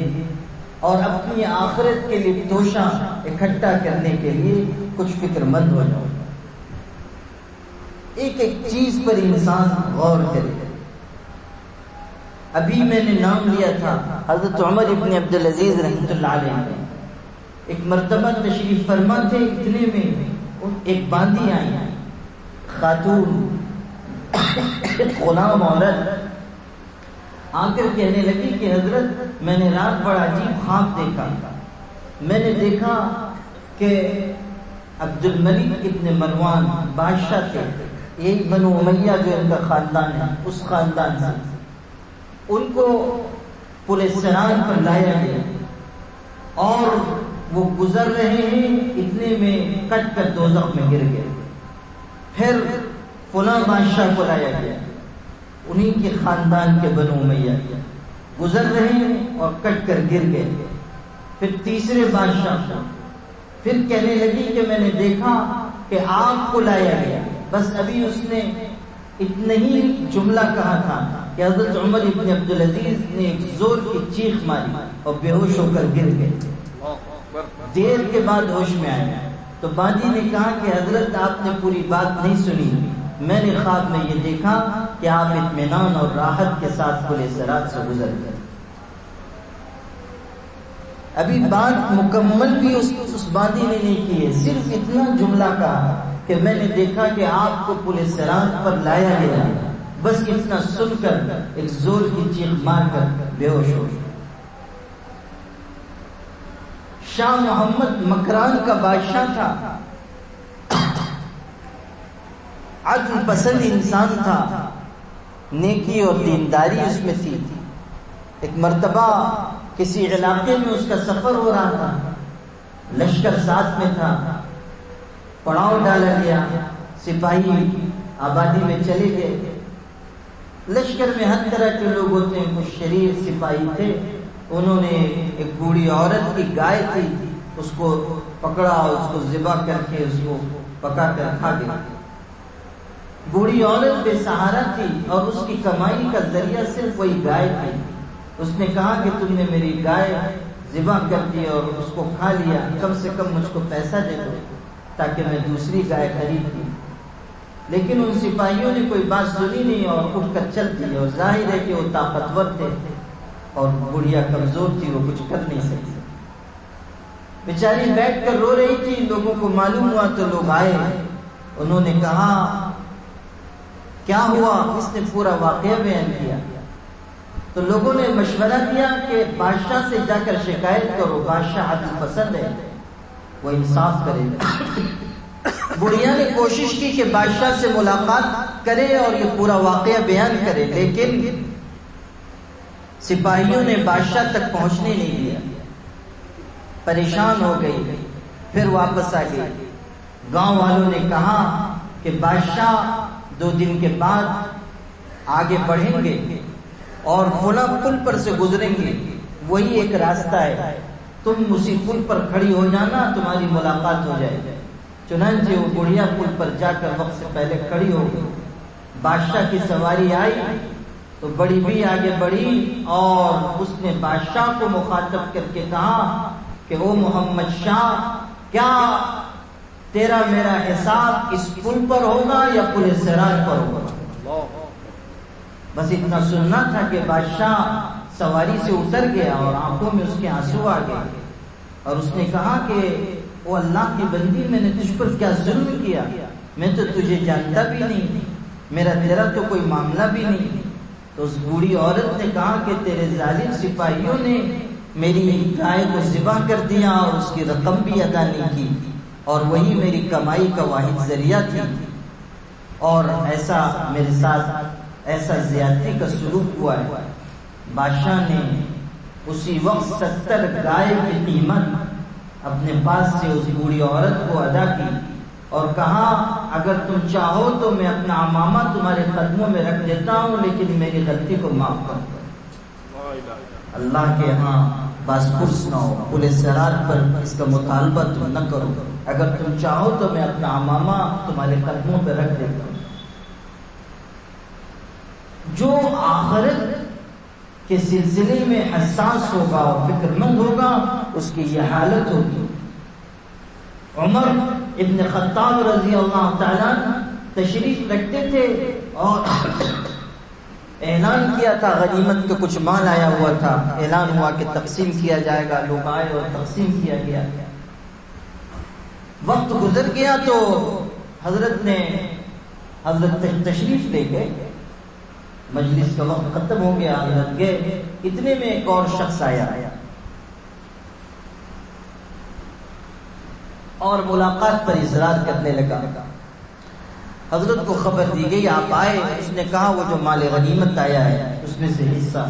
اور اپنی آخرت کے لیے توشہ اکٹھا کرنے کے لیے کچھ فکر مند ہو جاؤں. ایک ایک چیز پر انسان غور کرے. ابھی میں نے نام لیا تھا حضرت عمر ابن عبدالعزیز رحمۃ اللہ علیہ. ایک مرتبہ تشریف فرما تھے، اتنے میں ایک باندی آئی خاتون غلام عورت آ کر کہنے لگی کہ حضرت میں نے رات بڑا عجیب خواب دیکھا. میں نے دیکھا کہ عبد الملک ابن مروان بادشاہ تھے، یہی بنو امیہ جو ان کا خاندان ہے، اس خاندان سے ان کو پورے سران پر لایا گیا اور وہ گزر رہے ہیں، اتنے میں کٹ کر دوزخ میں گر گئے. پھر فلاں بادشاہ کو لایا گیا، انہی کے خاندان کے بنو امیہ گزر رہے ہیں اور کٹ کر گر گئے. پھر تیسرے بادشاہ کو پھر کہنے لگی کہ میں نے دیکھا کہ آپ کو لایا گیا. بس ابھی اس نے اتنا ہی جملہ کہا تھا کہ حضرت عمر ابن عبدالعزیز نے ایک زور کی چیخ ماری اور بے ہوش ہو کر گر گئے. دیر کے بعد ہوش میں آئے تو باندی نے کہا کہ حضرت آپ نے پوری بات نہیں سنی، میں نے خواب میں یہ دیکھا کہ آپ اطمینان اور راحت کے ساتھ پورے صراط سے گزر گئے. ابھی بات مکمل بھی اس باندی نے نہیں کی ہے، صرف اتنا جملہ کہا کہ میں نے دیکھا کہ آپ کو پورے صراط پر لایا گیا. بس اتنا سن کر ایک زور کی چیخ مار کر بے ہوش ہو گئے. شاہ محمد مکران کا بادشاہ تھا، عدل پسند انسان تھا، نیکی اور دینداری اس میں تھی. ایک مرتبہ کسی علاقے میں اس کا سفر ہو رہا تھا، لشکر ساتھ میں تھا، پڑاؤ ڈالا گیا، سپاہی آبادی میں چلے گئے. لشکر میں ہر طرح کے لوگ ہوتے ہیں، کچھ شریر سپاہی تھے. انہوں نے ایک بوڑھی عورت کی گائے تھی، اس کو پکڑا اور اس کو ذبح کر کے اس کو پکا کر کھا گیا. بوڑھی عورت بے سہارا تھی اور اس کی کمائی کا ذریعہ صرف وہی گائے تھی. اس نے کہا کہ تم نے میری گائے ذبح کر دی اور اس کو کھا لیا، کم سے کم مجھ کو پیسہ دے دو تاکہ میں دوسری گائے خرید لوں. لیکن ان سپاہیوں نے کوئی بات سنی نہیں اور اٹھ کر چل دی. اور ظاہر ہے کہ وہ طاقتور تھے اور بڑھیا کمزور تھی، وہ کچھ کر نہیں سکتی. بیچاری بیٹھ کر رو رہی تھی. لوگوں کو معلوم ہوا تو لوگ آئے، انہوں نے کہا کیا ہوا؟ اس نے پورا واقعہ بیان کیا. تو لوگوں نے مشورہ دیا کہ بادشاہ سے جا کر شکایت کرو، بادشاہ عدل پسند ہے، وہ انصاف کرے گا. بڑھیا نے کوشش کی کہ بادشاہ سے ملاقات کرے اور یہ پورا واقعہ بیان کرے، لیکن سپاہیوں نے بادشاہ تک پہنچنے نہیں دیا. پریشان ہو گئی، پھر واپس آ گئی. گاؤں والوں نے کہا کہ بادشاہ 2 دن کے بعد آگے بڑھیں گے اور فلاں پل پر سے گزریں گے، وہی ایک راستہ ہے، تم اسی پل پر کھڑی ہو جانا، تمہاری ملاقات ہو جائے گی. چنانچہ وہ بڑھیا پل پر جا کر وقت سے پہلے کھڑی ہو گئی. بادشاہ کی سواری آئی تو بڑی بھی آگے بڑھی اور اس نے بادشاہ کو مخاطب کر کے کہا کہ او محمد شاہ، کیا تیرا میرا حساب اس پل پر ہوگا یا پل صراط پر ہوگا؟ بس اتنا سننا تھا کہ بادشاہ سواری سے اتر گیا اور آنکھوں میں اس کے آنسو آ گئے اور اس نے کہا کہ او اللہ کی بندی، میں نے تجھ پر کیا ظلم کیا؟ میں تو تجھے جانتا بھی نہیں، میرا تیرا تو کوئی معاملہ بھی نہیں۔ تو اس بوڑھی عورت نے کہا کہ تیرے ظالم سپاہیوں نے میری گائے کو ذبح کر دیا اور اس کی رقم بھی ادا نہیں کی، اور وہی میری کمائی کا واحد ذریعہ تھی، اور ایسا میرے ساتھ ایسا زیادتی کا سلوک ہوا ہے۔ بادشاہ نے اسی وقت 70 گائے کی قیمت اپنے پاس سے اس بوڑھی عورت کو ادا کی اور کہا اگر تم چاہو تو میں اپنا عمامہ تمہارے قدموں میں رکھ دیتا ہوں، لیکن میری غلطی کو معاف کر دو۔ اللہ کے ہاں باس پرس نہ ہو، پولیس سرات پر اس کا مطالبہ تم نہ کرو، اگر تم چاہو تو میں اپنا عمامہ تمہارے قدموں پہ رکھ دیتا ہوں۔ جو آخرت کے سلسلے میں حساس ہوگا اور فکر مند ہوگا اس کی یہ حالت ہوگی۔ عمر ابن خطاب رضی اللہ تعالیٰ تشریف رکھتے تھے اور اعلان کیا تھا، غنیمت کا کچھ مال آیا ہوا تھا، اعلان ہوا کہ تقسیم کیا جائے گا، لوگ آئے اور تقسیم کیا گیا۔ وقت گزر گیا تو حضرت تشریف لے گئے، مجلس کا وقت ختم ہو گیا، حضرت گئے، اتنے میں ایک اور شخص آیا اور ملاقات پر اصرار کرنے لگا۔ حضرت کو خبر دی گئی، آپ آئے۔ اس نے کہا وہ جو مال غنیمت آیا ہے اس میں سے حصہ۔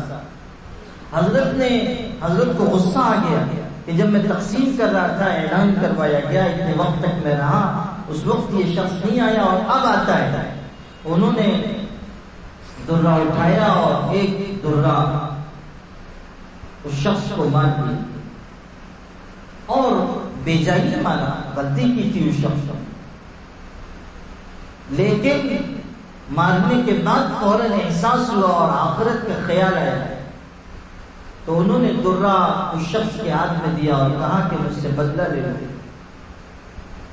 حضرت کو غصہ آ گیا کہ جب میں تقسیم کر رہا تھا، اعلان کروایا گیا، اتنے وقت تک میں رہا، اس وقت یہ شخص نہیں آیا اور اب آتا ہے۔ انہوں نے درہ اٹھایا اور ایک درہ اس شخص کو مار دی اور بے جائی نہیں مارا، غلطی کی تھی اس شخص، لیکن مارنے کے بعد فوراً احساس ہوا اور آخرت کا خیال آیا تو انہوں نے درہ اس شخص کے ہاتھ میں دیا اور کہا کہ مجھ سے بدلہ لے لو۔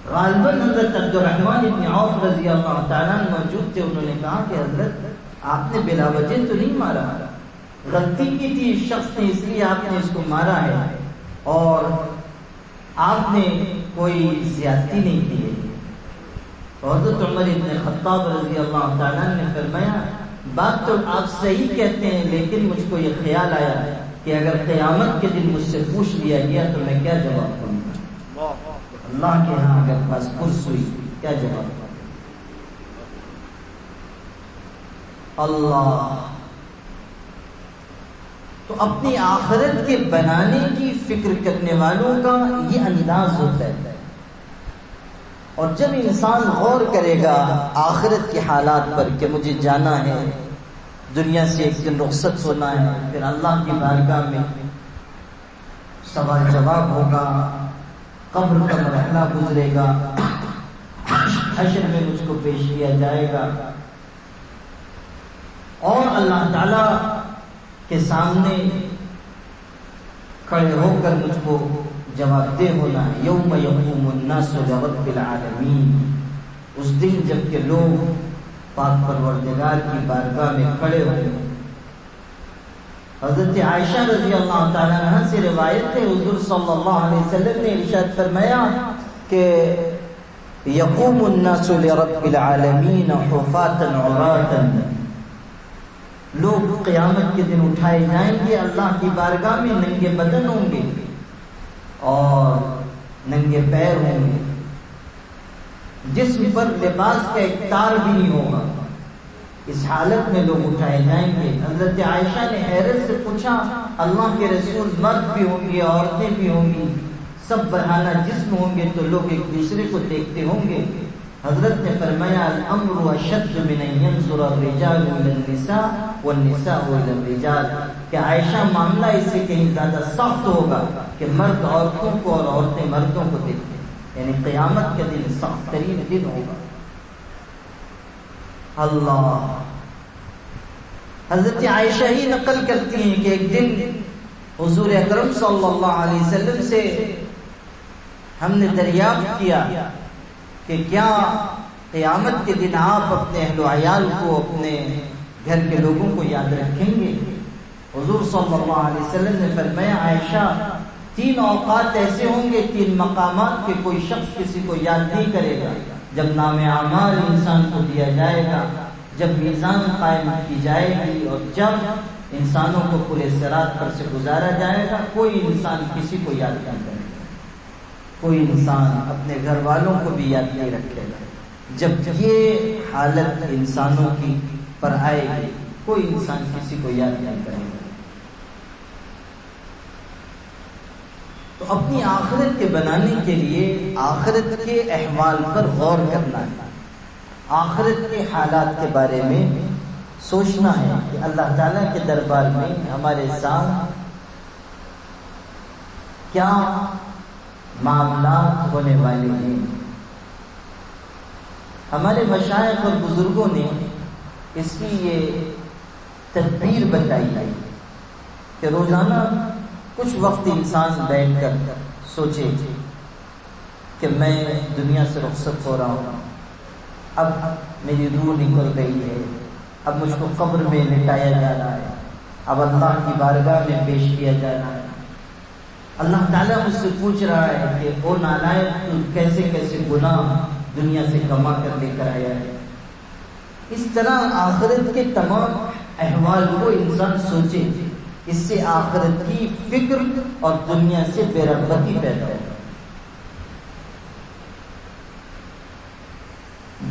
غالباً حضرت عبدالرحمن ابن عوف رضی اللہ تعالیٰ موجود تھے، انہوں نے کہا کہ حضرت آپ نے بلا وجہ تو نہیں مارا، غلطی کی تھی اس شخص نے، اس لیے آپ نے اس کو مارا ہے اور آپ نے کوئی زیادتی نہیں کی ہے۔ حضرت عمر ابن خطاب رضی اللہ تعالیٰ نے فرمایا بات تو آپ صحیح کہتے ہیں، لیکن مجھ کو یہ خیال آیا کہ اگر قیامت کے دن مجھ سے پوچھ لیا گیا تو میں کیا جواب دوں گا، اللہ کے ہاں اگر پاس پرس ہوئی کیا جواب دوں گا۔ اللہ تو اپنی آخرت کے بنانے کی فکر کرنے والوں کا یہ انداز ہوتا ہے، اور جب انسان غور کرے گا آخرت کے حالات پر کہ مجھے جانا ہے، دنیا سے ایک دن رخصت ہونا ہے، پھر اللہ کی بارگاہ میں سوال جواب ہوگا، قبر کا مرحلہ گزرے گا، حشر میں مجھ کو پیش کیا جائے گا اور اللہ تعالی کے سامنے کھڑے ہو کر مجھ کو جواب دہ ہونا ہے۔ یوم یقوم الناس لرب العالمین، اس دن جب کہ لوگ پاک پروردگار کی بارگاہ میں کھڑے ہوں۔ حضرت عائشہ رضی اللہ تعالیٰ عنہ سے روایت ہے، حضور صلی اللہ علیہ وسلم نے ارشاد فرمایا کہ یقوم الناس لرب العالمین حفاة عراة، لوگ قیامت کے دن اٹھائے جائیں گے، اللہ کی بارگاہ میں ننگے بدن ہوں گے اور ننگے پیر ہوں گے، جسم پر لباس کا ایک تار بھی نہیں ہوگا، اس حالت میں لوگ اٹھائے جائیں گے۔ حضرت عائشہ نے حیرت سے پوچھا اللہ کے رسول، مرد بھی ہوں گے، عورتیں بھی ہوں گی، سب برہنہ جسم ہوں گے تو لوگ ایک دوسرے کو دیکھتے ہوں گے؟ حضرت نے فرمایا الامر اشد من ان ينظر الرجال الى النساء والنساء الى الرجال، کہ عائشہ معاملہ اس سے کہیں زیادہ سخت ہوگا کہ مرد عورتوں کو اور عورتیں مردوں کو دیکھیں، یعنی قیامت کا دن سخت ترین دن ہوگا۔ اللہ، حضرت عائشہ ہی نقل کرتی ہیں کہ ایک دن حضور اکرم صلی اللہ علیہ وسلم سے ہم نے دریافت کیا کہ کیا قیامت کے دن آپ اپنے اہل و عیال کو، اپنے گھر کے لوگوں کو یاد رکھیں گے؟ حضور صلی اللہ علیہ وسلم نے فرمایا عائشہ، 3 اوقات ایسے ہوں گے، 3 مقامات کے کوئی شخص کسی کو یاد نہیں کرے گا، جب نام اعمال انسان کو دیا جائے گا، جب میزان قائم کی جائے گی، اور جب انسانوں کو پورے صراط پر سے گزارا جائے گا، کوئی انسان کسی کو یاد نہیں کرے گا، کوئی انسان اپنے گھر والوں کو بھی یاد نہیں رکھے گا۔ جب یہ حالت انسانوں کی پر آئے گی، کوئی انسان کسی کو یاد نہیں کرے گا۔ تو اپنی آخرت کے بنانے کے لیے آخرت کے احوال پر غور کرنا ہے، آخرت کے حالات کے بارے میں سوچنا ہے کہ اللہ تعالیٰ کے دربار میں ہمارے ساتھ کیا معاملات ہونے والے ہیں۔ ہمارے مشائخ اور بزرگوں نے اس کی یہ تدبیر بتائی ہے کہ روزانہ کچھ وقت انسان بیٹھ کر سوچے کہ میں دنیا سے رخصت ہو رہا ہوں، اب میری روح نکل گئی ہے، اب مجھ کو قبر میں لٹایا جا رہا ہے، اب اللہ کی بارگاہ میں پیش کیا جا رہا ہے۔ اللہ تعالیٰ مجھ سے پوچھ رہا ہے کہ او نالائق، تو کیسے کیسے گناہ دنیا سے کما کر لے کر آیا ہے۔ اس طرح آخرت کے تمام احوال کو انسان سوچے، اس سے آخرت کی فکر اور دنیا سے بے رغبتی پیدا ہے۔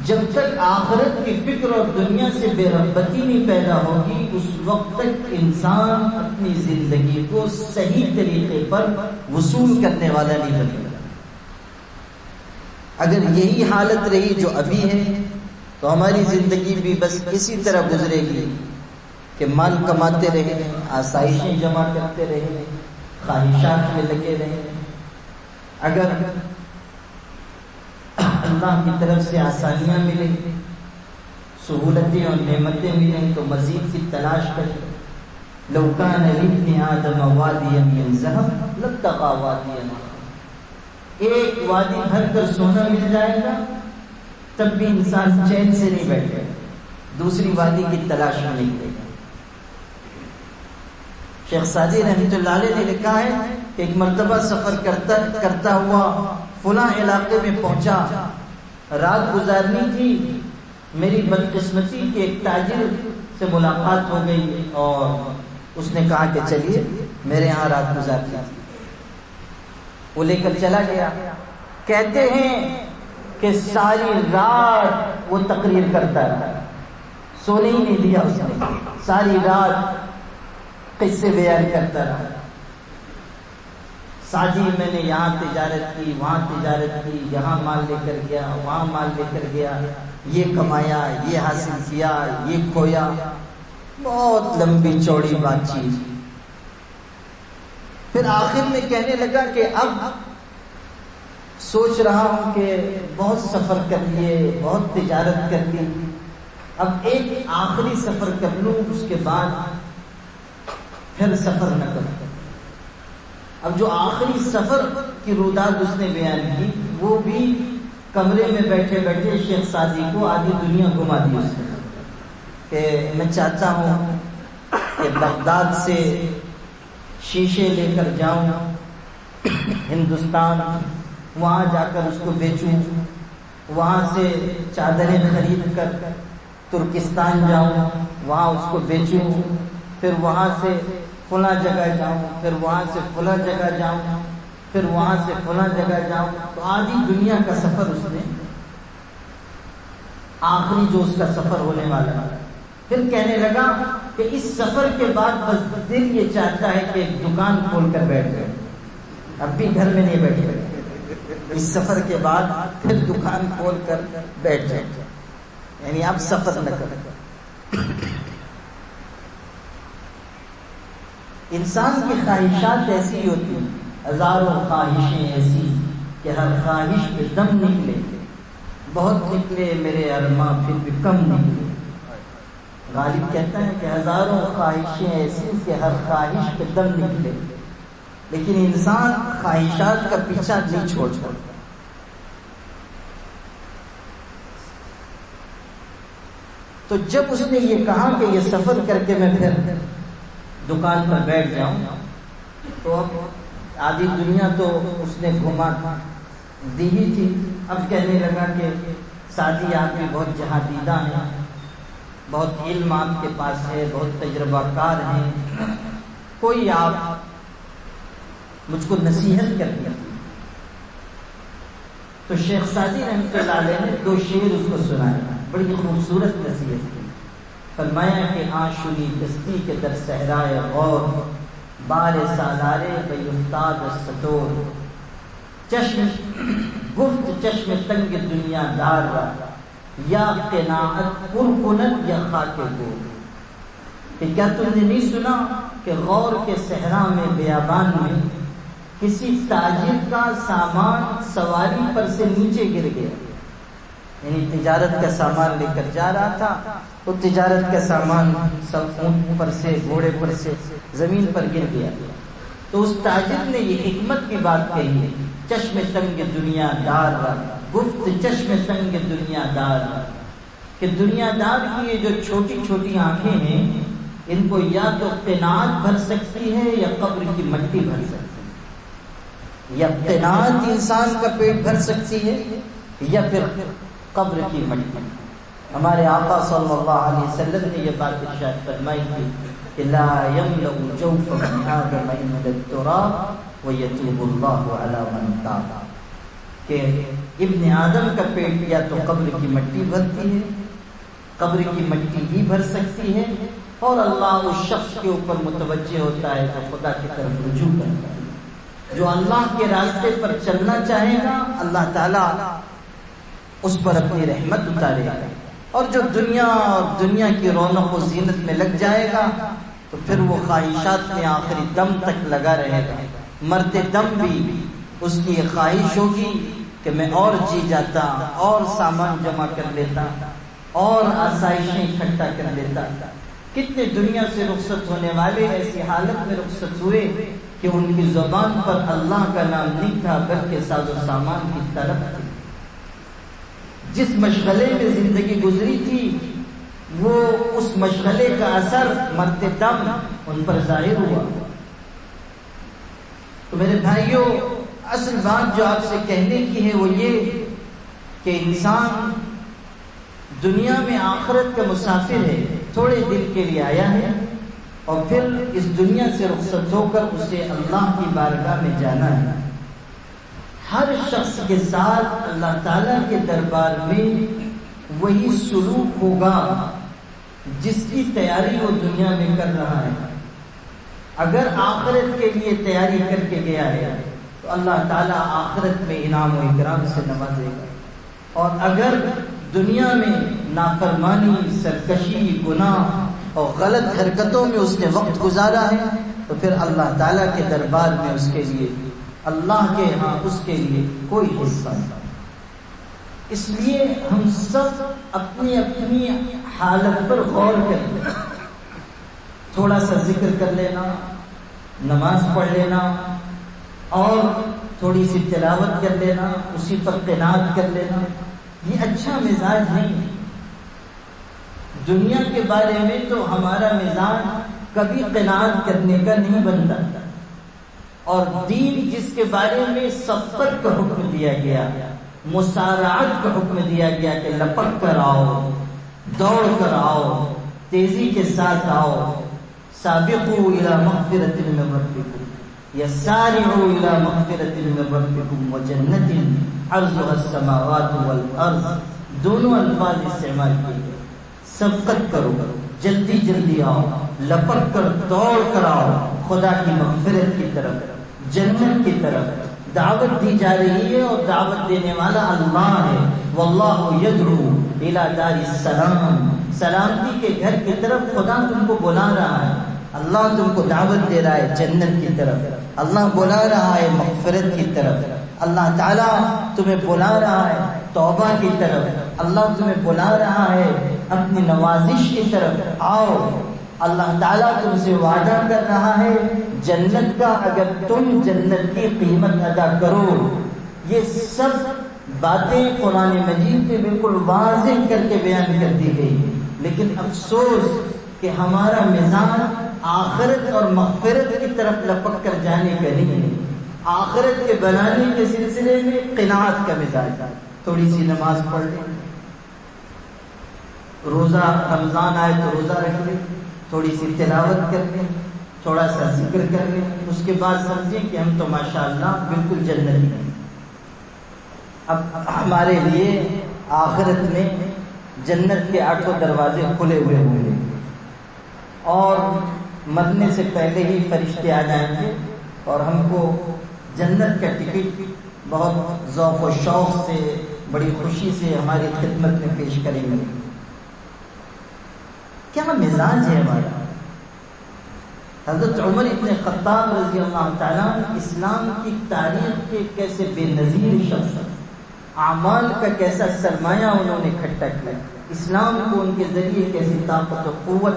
جب تک آخرت کی فکر اور دنیا سے بے رغبتی نہیں پیدا ہوگی، اس وقت تک انسان اپنی زندگی کو صحیح طریقے پر وصول کرنے والا نہیں بنے گا۔ اگر یہی حالت رہی جو ابھی ہے تو ہماری زندگی بھی بس اسی طرح گزرے گی کہ مال کماتے رہیں، آسائشیں جمع کرتے رہیں، خواہشات میں لگے رہیں۔ اگر اللہ کی طرف سے آسانیاں ملیں، سہولتیں اور نعمتیں ملیں تو مزید کی تلاش کریں۔ لو کان لابن آدم وادیا من ذهب لابتغى وادیا آخر۔ ایک وادی بھر کر سونا مل جائے گا تب بھی انسان چین سے نہیں بیٹھے گا، دوسری وادی کی تلاش میں نکلے گا۔ شیخ سعدی رحمۃ اللہ علیہ نے لکھا ہے کہ ایک مرتبہ سفر کرتا ہوا فلاں علاقے میں پہنچا، رات گزارنی تھی، میری بدقسمتی کہ ایک تاجر سے ملاقات ہو گئی اور اس نے کہا کہ چلیے میرے ہاں رات گزارنی تھی۔ وہ لے کر چلا گیا۔ کہتے ہیں کہ ساری رات وہ تقریر کرتا رہا، سونے ہی نہیں دیا اس نے، ساری رات قصے بیان کرتا رہا۔ ساجی میں نے یہاں تجارت کی، وہاں تجارت کی، یہاں مال لے کر گیا، وہاں مال لے کر گیا، یہ کمایا، یہ حاصل کیا، یہ کھویا، بہت لمبی چوڑی بات چیت۔ پھر آخر میں کہنے لگا کہ اب سوچ رہا ہوں کہ بہت سفر کر لیے، بہت تجارت کر لی، اب ایک آخری سفر کر لوں، اس کے بعد پھر سفر نہ کروں۔ اب جو آخری سفر کی روداد اس نے بیان کی، وہ بھی کمرے میں بیٹھے بیٹھے شیخ سعدی کو آدھی دنیا گھما دی اس نے، کہ میں چاہتا ہوں کہ بغداد سے شیشے لے کر جاؤں ہندوستان، وہاں جا کر اس کو بیچوں، وہاں سے چادریں خرید کر ترکستان جاؤں، وہاں اس کو بیچوں، پھر وہاں سے فلاں جگہ جاؤں، پھر وہاں سے فلاں جگہ جاؤں، پھر وہاں سے فلاں جگہ جاؤں۔ تو آدھی دنیا کا سفر اس نے، آخری جو اس کا سفر ہونے والا ہے۔ پھر کہنے لگا کہ اس سفر کے بعد بس دل یہ چاہتا ہے کہ ایک دکان کھول کر بیٹھ جائے، اب بھی گھر میں نہیں بیٹھے، اس سفر کے بعد پھر دکان کھول کر بیٹھ جائے، یعنی اب سفر نہ کرے۔ انسان کی خواہشات ایسی ہوتی ہیں، ہزاروں خواہشیں ایسی کہ ہر خواہش پہ دم نکلے، بہت نکلے میرے ارماں پھر بھی کم نکلے۔ غالب کہتا ہے کہ ہزاروں خواہشیں ایسی کہ ہر خواہش پہ دم نکلے، لیکن انسان خواہشات کا پیچھا نہیں چھوڑتا۔ تو جب اس نے یہ کہا کہ یہ سفر کر کے میں پھر دکان پر بیٹھ جاؤں، تو اب آدھی دنیا تو اس نے گھما دی ہی تھی، اب کہنے لگا کہ ساتھی آپ بھی بہت جہادیدہ ہیں، بہت علم آپ کے پاس ہے، بہت تجربہ کار ہیں، کوئی آپ مجھ کو نصیحت کر دیا تو شیخ سعدی رحمۃ اللہ علیہ نے 2 شعر اس کو سنایا، بڑی خوبصورت نصیحت کی. فرمایا کہ آشوری دستی کے در صحرائے غور، بار سالارے بے افتاد ستور، چشم گفت چشم تنگ دنیا دار را، یا قناعت پر کنت یا خاک گور. کہ کیا تم نے نہیں سنا کہ غور کے صحرا میں بیابان میں کسی تاجر کا سامان سواری پر سے نیچے گر گیا، یعنی تجارت کا سامان لے کر جا رہا تھا، وہ تجارت کا سامان اونٹ پر سے، گھوڑے پر سے زمین پر گر گیا. تو اس تاجر نے یہ حکمت کی بات کہی ہے، چشم تنگ دنیا دار، گفت چشم تنگ دنیا دار، کہ دنیا دار کی یہ جو چھوٹی چھوٹی آنکھیں ہیں، ان کو یا تو قناعت بھر سکتی ہے یا قبر کی مٹی بھر سکتی ہے، یا قناعت انسان کا پیٹ بھر سکتی ہے یا پھر قبر کی مٹی. ہمارے آقا صلی اللہ علیہ وسلم نے یہ بات ارشاد فرمائی تھی کہ لا يملأ جوف ابن آدم إلا التراب ويتوب الله على من تاب، کہ ابن آدم کا پیٹ یا تو قبر کی مٹی بھرتی ہے، قبر کی مٹی ہی بھر سکتی ہے، اور اللہ اس شخص کے اوپر متوجہ ہوتا ہے تو خدا کی طرف رجوع کرتا ہے. جو اللہ کے راستے پر چلنا چاہے گا اللہ تعالیٰ اس پر اپنی رحمت اتارے گا، اور جو دنیا اور دنیا کی رونق و زینت میں لگ جائے گا تو پھر وہ خواہشات میں آخری دم تک لگا رہے گا. مرتے دم بھی اس کی یہ خواہش ہوگی کہ میں اور جی جاتا، اور سامان جمع کر لیتا، اور آسائشیں اکٹھا کر لیتا. کتنے دنیا سے رخصت ہونے والے ایسی حالت میں رخصت ہوئے کہ ان کی زبان پر اللہ کا نام نہیں تھا بلکہ ساز و سامان کی طرف تھی. جس مشغلے میں زندگی گزری تھی وہ اس مشغلے کا اثر مرتے دم ان پر ظاہر ہوا. تو میرے بھائیوں، اصل بات جو آپ سے کہنے کی ہے وہ یہ کہ انسان دنیا میں آخرت کا مسافر ہے، تھوڑے دن کے لیے آیا ہے اور پھر اس دنیا سے رخصت ہو کر اسے اللہ کی بارگاہ میں جانا ہے. ہر شخص کے ساتھ اللہ تعالیٰ کے دربار میں وہی سلوک ہوگا جس کی تیاری وہ دنیا میں کر رہا ہے. اگر آخرت کے لیے تیاری کر کے گیا ہے تو اللہ تعالیٰ آخرت میں انعام و اکرام سے نوازے گا، اور اگر دنیا میں نافرمانی، سرکشی، گناہ اور غلط حرکتوں میں اس نے وقت گزارا ہے تو پھر اللہ تعالیٰ کے دربار میں اس کے لیے، اللہ کے ہاں اس کے لیے کوئی حصہ نہیں. اس لیے ہم سب اپنی اپنی حالت پر غور کریں، تھوڑا سا ذکر کر لینا، نماز پڑھ لینا اور تھوڑی سی تلاوت کر لینا، اسی پر قناعت کر لینا، یہ اچھا مزاج نہیں. دنیا کے بارے میں تو ہمارا مزاج کبھی قناعت کرنے کا نہیں بنتا، اور دین جس کے بارے میں سبقت کا حکم دیا گیا، مسارعت کا حکم دیا گیا کہ لپک کر آؤ، دوڑ کر آؤ، تیزی کے ساتھ آؤ. سابقوا الى مغفرۃ من ربکم یسارعوا الى مغفرۃ من ربکم وجنۃ عرضها السماوات والارض، دونوں الفاظ استعمال کیے گئے. سبقت کرو، جلدی جلدی آؤ، لپک کر دوڑ کر آؤ خدا کی مغفرت کی طرف، جنت کی طرف. دعوت دی جا رہی ہے اور دعوت دینے والا اللہ ہے. واللہ یدعو الی دار السلام، سلامتی کے گھر کی طرف خدا تم کو بلا رہا ہے. اللہ تم کو دعوت دے رہا ہے جنت کی طرف، اللہ بلا رہا ہے مغفرت کی طرف، اللہ تعالیٰ تمہیں بلا رہا ہے توبہ کی طرف، اللہ تمہیں بلا رہا ہے اپنی نوازش کی طرف. آؤ، اللہ تعالیٰ تم سے وعدہ کر رہا ہے جنت کا اگر تم جنت کی قیمت ادا کرو. یہ سب باتیں قرآن مجید میں بالکل واضح کر کے بیان کر دی گئی، لیکن افسوس کہ ہمارا مزاج آخرت اور مغفرت کی طرف لپک کر جانے کا نہیں ہے. آخرت کے بنانے کے سلسلے میں قناعت کا مزاج، تھوڑی سی نماز پڑھ لیں، روزہ رمضان آئے تو روزہ رکھ لیں، تھوڑی سی تلاوت کر لیں، تھوڑا سا ذکر کر لیں، اس کے بعد سمجھیں کہ ہم تو ماشاءاللہ بالکل جنتی ہیں۔ اب ہمارے لیے آخرت میں جنت کے 8 دروازے کھلے ہوئے ہوں گے، اور مرنے سے پہلے ہی فرشتے آ جائیں گے اور ہم کو جنت کا ٹکٹ بہت ذوق و شوق سے، بڑی خوشی سے ہماری خدمت میں پیش کریں گے۔ کیا مزاج ہے ہمارا! حضرت عمر ابن خطاب رضی اللہ تعالیٰ اسلام کی تاریخ کے کیسے بے نظیر شخص، اعمال کا کیسا سرمایہ انہوں نے اکٹھا کیا، اسلام کو ان کے ذریعے کیسی طاقت و قوت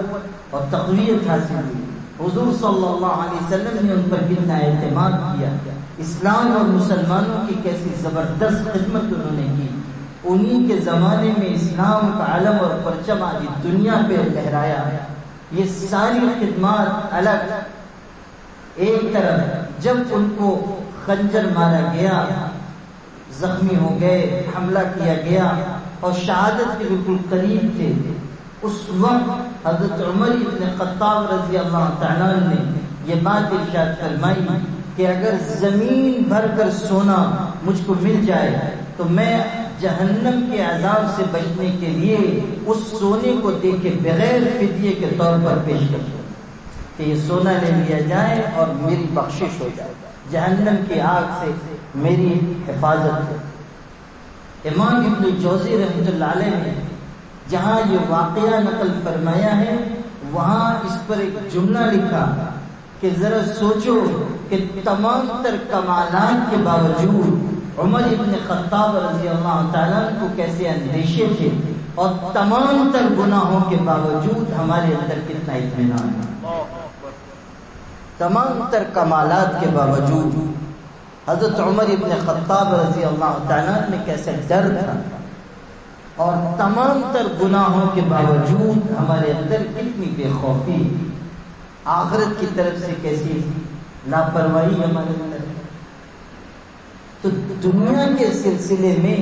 اور تقویت حاصل ہوئی، حضور صلی اللہ علیہ وسلم نے ان پر کتنا اعتماد کیا، اسلام اور مسلمانوں کی کیسی زبردست خدمت انہوں نے کی، انہی کے زمانے میں اسلام کا علم اور پرچم آج دنیا پہ لہرایا۔ یہ ساری خدمات الگ، ایک طرف جب ان کو خنجر مارا گیا، زخمی ہو گئے، حملہ کیا گیا اور شہادت کے بالکل قریب تھے، اس وقت حضرت عمر ابن خطاب رضی اللہ تعالیٰ نے یہ بات ارشاد فرمائی کہ اگر زمین بھر کر سونا مجھ کو مل جائے تو میں جہنم کے عذاب سے بچنے کے لیے اس سونے کو دے کے بغیر فدیے کے طور پر پیش کر دوں کہ یہ سونا لے لیا جائے اور میری بخشش ہو جائے، جہنم کی آگ سے میری حفاظت ہو۔ امام ابن جوزی رحمۃ اللہ علیہ نے جہاں یہ واقعہ نقل فرمایا ہے وہاں اس پر ایک جملہ لکھا کہ ذرا سوچو کہ تمام تر کمالات کے باوجود عمر ابن خطاب رضی اللہ تعالیٰ کو کیسے اندیشے تھے، اور تمام تر گناہوں کے باوجود ہمارے اندر کتنا اطمینان ہے، تمام تر کمالات کے باوجود حضرت عمر ابن خطاب رضی اللہ تعالیٰ میں کیسے ڈر تھا، اور تمام تر گناہوں کے باوجود ہمارے اندر کتنی بے خوفی، آخرت کی طرف سے کیسی لاپرواہی ہمارے اندر۔ تو دنیا کے سلسلے میں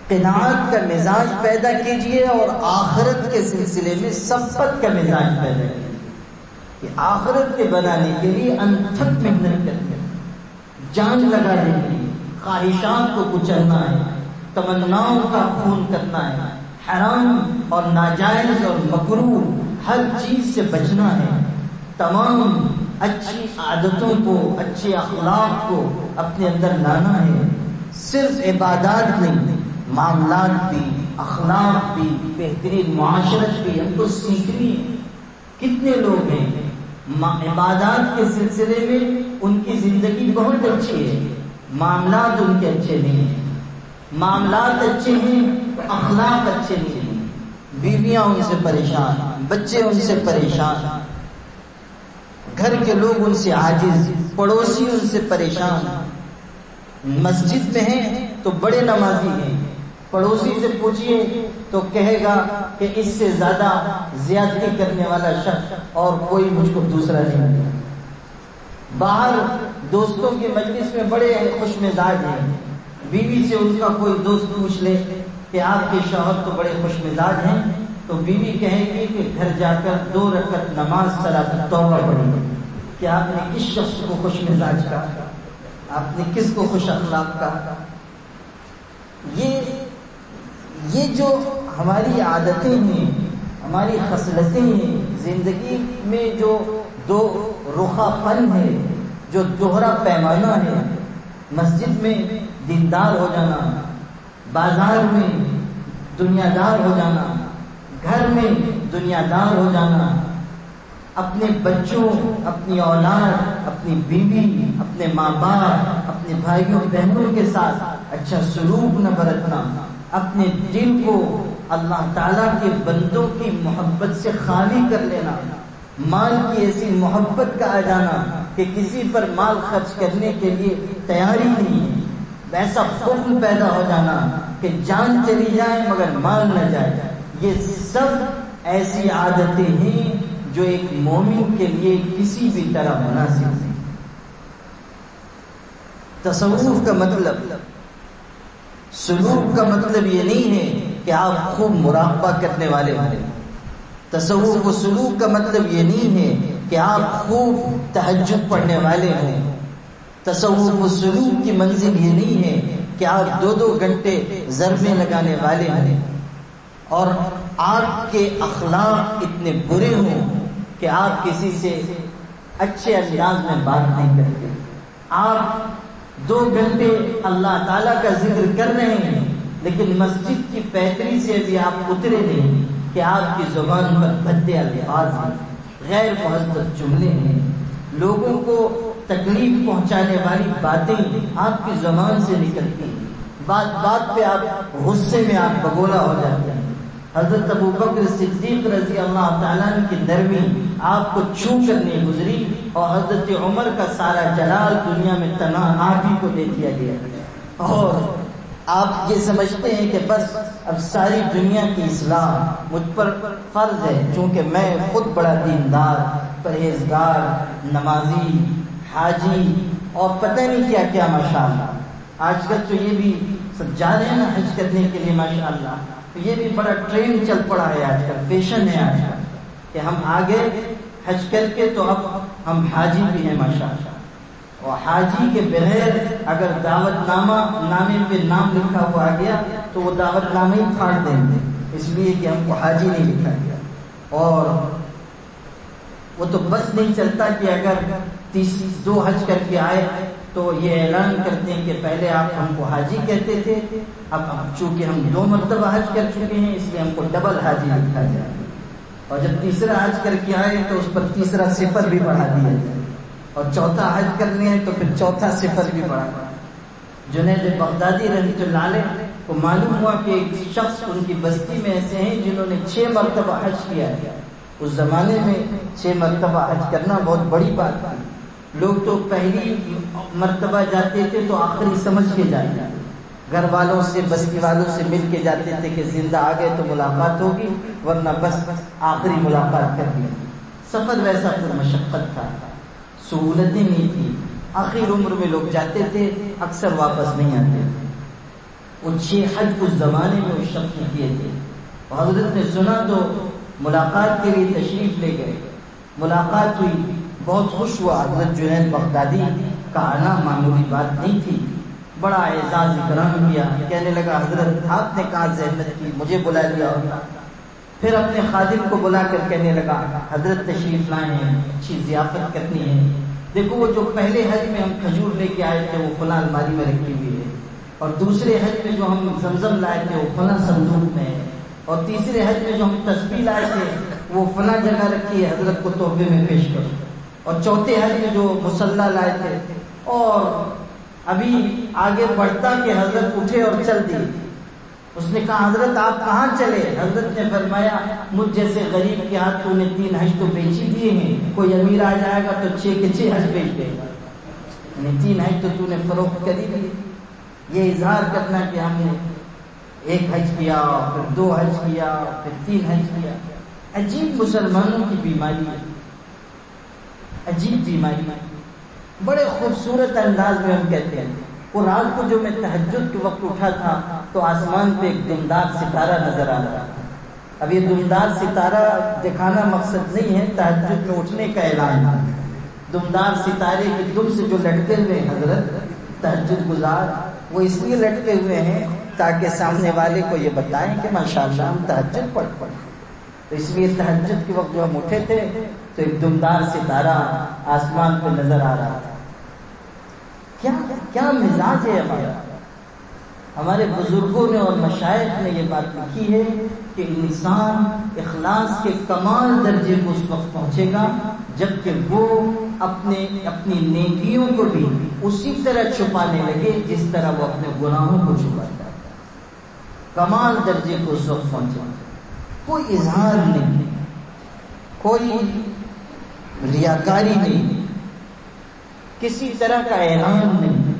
قناعت کا مزاج پیدا کیجئے اور آخرت کے سلسلے میں سبقت کا مزاج پیدا کیجئے کہ آخرت کے بنانے کے لیے انتھک محنت کرتے ہیں، جان لگا دیں گے، خواہشات کو کچلنا ہے، تمناؤں کا خون کرنا ہے، حرام اور ناجائز اور مکروہ ہر چیز سے بچنا ہے، تمام اچھی عادتوں کو، اچھے اخلاق کو اپنے اندر لانا ہے، صرف عبادات نہیں، معاملات بھی، اخلاق بھی، بہترین معاشرت بھی ہم کو سیکھنی ہے۔ کتنے لوگ ہیں عبادات کے سلسلے میں ان کی زندگی بہت اچھی ہے، معاملات ان کے اچھے نہیں ہیں، معاملات اچھے ہیں، اخلاق اچھے نہیں ہیں، بیویاں ان سے پریشان، بچے ان سے پریشان، گھر کے لوگ ان سے عاجز، پڑوسی ان سے پریشان، مسجد میں ہیں تو بڑے نمازی ہیں، پڑوسی سے پوچھئے تو کہے گا کہ اس سے زیادہ زیادتی کرنے والا شخص اور کوئی مجھ کو دوسرا نہیں ہے، باہر دوستوں کی مجلس میں بڑے خوش مزاج ہیں، بیوی سے ان کا کوئی دوست پوچھ لے کہ آپ کے شوہر تو بڑے خوش مزاج ہیں، تو بیوی کہے گی کہ گھر جا کر 2 رکعت نماز صلاۃ التوبہ پڑھی کہ آپ نے کس شخص کو خوش مزاج کہا، آپ نے کس کو خوش اخلاق کہا۔ یہ جو ہماری عادتیں ہیں، ہماری خصلتیں ہیں، زندگی میں جو دو رخا پن ہے، جو دوہرا پیمانہ ہے، مسجد میں دیندار ہو جانا، بازار میں دنیا دار ہو جانا، گھر میں دنیا دار ہو جانا، اپنے بچوں، اپنی اولاد، اپنی بیوی، اپنے ماں باپ، اپنے بھائیوں بہنوں کے ساتھ اچھا سلوک نہ برتنا، اپنے دل کو اللہ تعالیٰ کے بندوں کی محبت سے خالی کر لینا، مال کی ایسی محبت کا آ جانا کہ کسی پر مال خرچ کرنے کے لیے تیاری نہیں ہے، ایسا خون پیدا ہو جانا کہ جان چلی جائے مگر مال نہ جائے، یہ سب ایسی عادتیں ہیں جو ایک مومن کے لیے کسی بھی طرح مناسب نہیں۔ تصوف کا مطلب، سلوک کا مطلب یہ نہیں ہے کہ آپ خوب مراقبہ کرنے والے ہوں. تصوف و سلوک کا مطلب یہ نہیں ہے کہ آپ خوب تہجد پڑھنے والے ہوں. تصوف و سلوک کی منزل یہ نہیں ہے کہ آپ 2 گھنٹے ضربیں لگانے والے ہوں اور آپ کے اخلاق اتنے برے ہوں کہ آپ کسی سے اچھے انداز میں بات نہیں کرتے. آپ 2 گھنٹے اللہ تعالیٰ کا ذکر کر رہے ہیں لیکن مسجد کی بہتری سے بھی آپ اترے نہیں کہ آپ کی زبان پر بھدے الفاظ ہیں, غیر مہذب جملے ہیں, لوگوں کو تکلیف پہنچانے والی باتیں آپ کی زبان سے نکلتی ہیں. بات بات پہ آپ غصے میں آپ بگولا ہو جاتے ہیں. حضرت ابو بکر صدیق رضی اللہ تعالیٰ کی نرمی آپ کو چھو کر نہیں گزری اور حضرت عمر کا سارا جلال دنیا میں تنہا آپ ہی کو دے دیا گیا. اور آپ یہ سمجھتے ہیں کہ بس اب ساری دنیا کی اصلاح مجھ پر فرض ہے چونکہ میں خود بڑا دیندار, پرہیزگار, نمازی, حاجی اور پتہ نہیں کیا کیا ماشاءاللہ. آج کل تو یہ بھی سب جا رہے ہیں نا حج کرنے کے لیے ماشاءاللہ, تو یہ بھی بڑا ٹرینڈ چل پڑا ہے آج کل, فیشن ہے آج کل کہ ہم آگے حج کر کے تو اب ہم حاجی بھی ہیں ماشاءاللہ. اور حاجی کے بغیر اگر دعوت نامے پہ نام لکھا ہوا آ گیا تو وہ دعوت نامے ہی پھاڑ دیں گے, اس لیے کہ ہم کو حاجی نہیں لکھا گیا. اور وہ تو بس نہیں چلتا کہ اگر 2 حج کر کے آئے تو یہ اعلان کرتے ہیں کہ پہلے آپ ہم کو حاجی کہتے تھے, اب چونکہ ہم 2 مرتبہ حج کر چکے ہیں اس لیے ہم کو ڈبل حاجی لکھا جائے. اور جب تیسرا حج کر کے آئے تو اس پر تیسرا صفر بھی بڑھا دیا جائے, اور چوتھا حج کرنے ہیں تو پھر چوتھا صفر بھی بڑھا. جنید بغدادی رحمۃ اللہ علیہ کو معلوم ہوا کہ ایک شخص ان کی بستی میں ایسے ہیں جنہوں نے 6 مرتبہ حج کیا ہے. اس زمانے میں 6 مرتبہ حج کرنا بہت بڑی بات تھی. لوگ تو پہلی مرتبہ جاتے تھے تو آخری سمجھ کے جاتے, گھر والوں سے بستی والوں سے مل کے جاتے تھے کہ زندہ آ گئے تو ملاقات ہوگی ورنہ بس آخری ملاقات کر لی. سفر ویسا پر مشقت تھا, سہولتیں نہیں تھی. آخر عمر میں لوگ جاتے تھے, اکثر واپس نہیں آتے. وہ 6 حج اس زمانے میں اس شخص نے کیے تھے. حضرت نے سنا تو ملاقات کے لیے تشریف لے گئے. ملاقات ہوئی, بہت خوش ہوا. حضرت جنید بغدادی کا آنا معمولی بات نہیں تھی, بڑا اعزاز اکرام کیا. کہنے لگا حضرت آپ نے کہاں زحمت کی, مجھے بلا لیا ہوگا. پھر اپنے خادم کو بلا کر کہنے لگا حضرت تشریف لائے ہیں, اچھی ضیافت کرنی ہے. دیکھو وہ جو پہلے حج میں ہم کھجور لے کے آئے تھے وہ فلاں الماری میں رکھی ہوئی ہے, اور دوسرے حج میں جو ہم زمزم لائے تھے وہ فلاں صندوق میں ہے, اور تیسرے حج میں جو ہم تسبیح لائے تھے وہ فلاں جگہ رکھی ہے, حضرت کو تحفے میں پیش کرو. اور چوتھے حج میں جو مصلی لائے تھے. اور ابھی آگے بڑھتا کہ حضرت اٹھے اور چل دیے. اس نے کہا حضرت آپ کہاں چلے؟ حضرت نے فرمایا مجھ جیسے غریب کے ہاتھ تو نے 3 حج تو بیچ ہی دیے ہیں, کوئی امیر آ جائے گا تو 6 کے 6 حج بیچ دے گا, 3 حج تو نے فروخت کر ہی دی. یہ اظہار کرنا کہ ہم نے 1 حج کیا, پھر 2 حج کیا, پھر 3 حج کیا. عجیب مسلمانوں کی بیماری ہے, عجیب بیماری. بڑے خوبصورت انداز میں ہم کہتے ہیں. وہ رات کو جو میں تہجد کے وقت اٹھا تھا تو آسمان پہ ایک دمدار ستارہ نظر آ رہا تھا. اب یہ دمدار ستارہ دکھانا مقصد نہیں ہے, تہجد میں اٹھنے کا اعلان ہے. دمدار ستارے کے دم سے جو لٹکے ہوئے حضرت تہجد گزار, وہ اس لیے لٹکے ہوئے ہیں تاکہ سامنے والے کو یہ بتائیں کہ ماشاءاللہ ہم تہجد پڑھ. تو اس لیے تہجد کے وقت جو ہم اٹھے تھے تو ایک دمدار ستارہ آسمان پہ نظر آ رہا تھا. کیا مزاج ہے ہمارا. ہمارے بزرگوں نے اور مشائخ نے یہ بات لکھی ہے کہ انسان اخلاص کے کمال درجے کو اس وقت پہنچے گا جبکہ وہ اپنی نیکیوں کو بھی اسی طرح چھپانے لگے جس طرح وہ اپنے گناہوں کو چھپاتا ہے. کمال درجے کو اس وقت پہنچے گا. کوئی اظہار نہیں, کوئی ریاکاری نہیں, کسی طرح کا اعلان نہیں.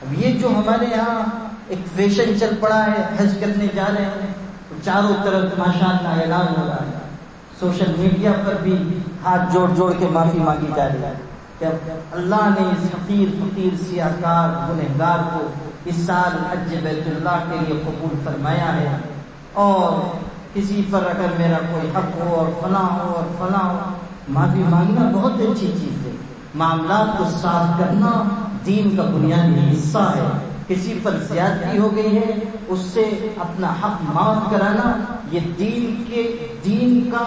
اب یہ جو ہمارے یہاں ایک فیشن چل پڑا ہے, حج کرنے جا رہے ہیں تو چاروں طرف ماشاءاللہ اعلان ہو رہا ہے. سوشل میڈیا پر بھی ہاتھ جوڑ جوڑ کے معافی مانگی جا رہی ہے کہ اللہ نے اس فقیر سیاہکار گنہگار کو اس سال حج بیت اللہ کے لیے قبول فرمایا ہے، اور کسی پر اگر میرا کوئی حق ہو اور فلاں ہو اور فلاں ہو، معافی مانگنا بہت اچھی چیز ہے۔ معاملات کو صاف کرنا دین کا بنیادی حصہ ہے۔ کسی پر زیادتی ہو گئی ہے، اس سے اپنا حق معاف کرانا یہ دین کا